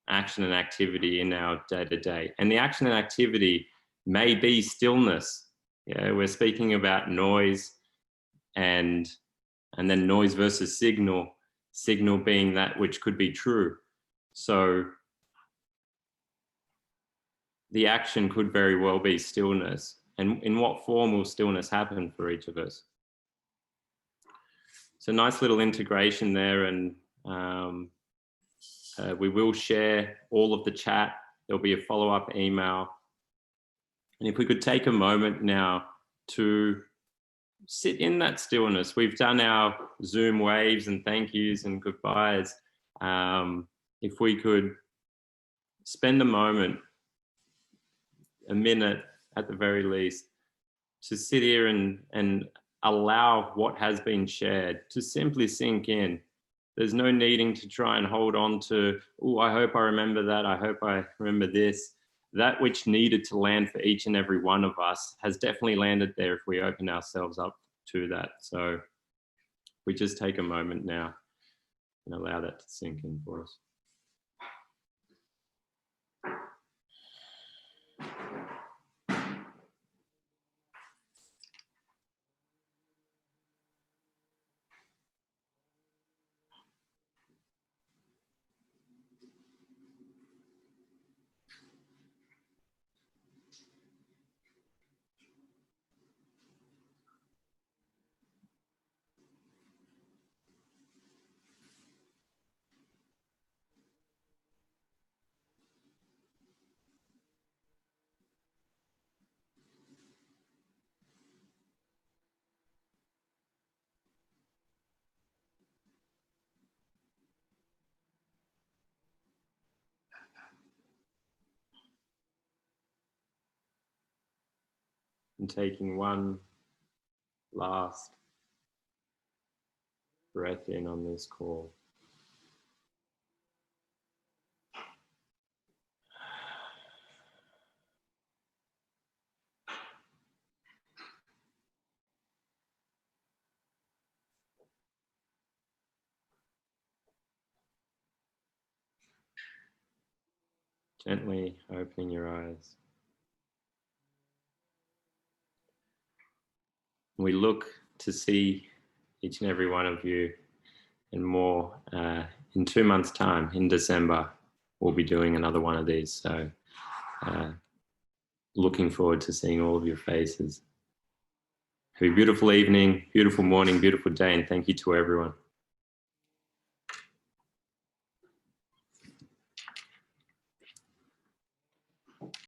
action and activity in our day-to-day. And the action and activity may be stillness. We're speaking about noise and then noise versus signal being that which could be true. So the action could very well be stillness. And in what form will stillness happen for each of us? So nice little integration there, and we will share all of the chat. There'll be a follow-up email. And if we could take a moment now to sit in that stillness. We've done our Zoom waves and thank yous and goodbyes. If we could spend a moment, a minute at the very least, to sit here and allow what has been shared to simply sink in. There's no needing to try and hold on to, oh, I hope I remember that. I hope I remember this. That which needed to land for each and every one of us has definitely landed there if we open ourselves up to that. So we just take a moment now and allow that to sink in for us. And taking one last breath in on this call. Gently opening your eyes. We look to see each and every one of you and more in 2 months' time, in December. We'll be doing another one of these. So looking forward to seeing all of your faces. Have a beautiful evening, beautiful morning, beautiful day, and thank you to everyone.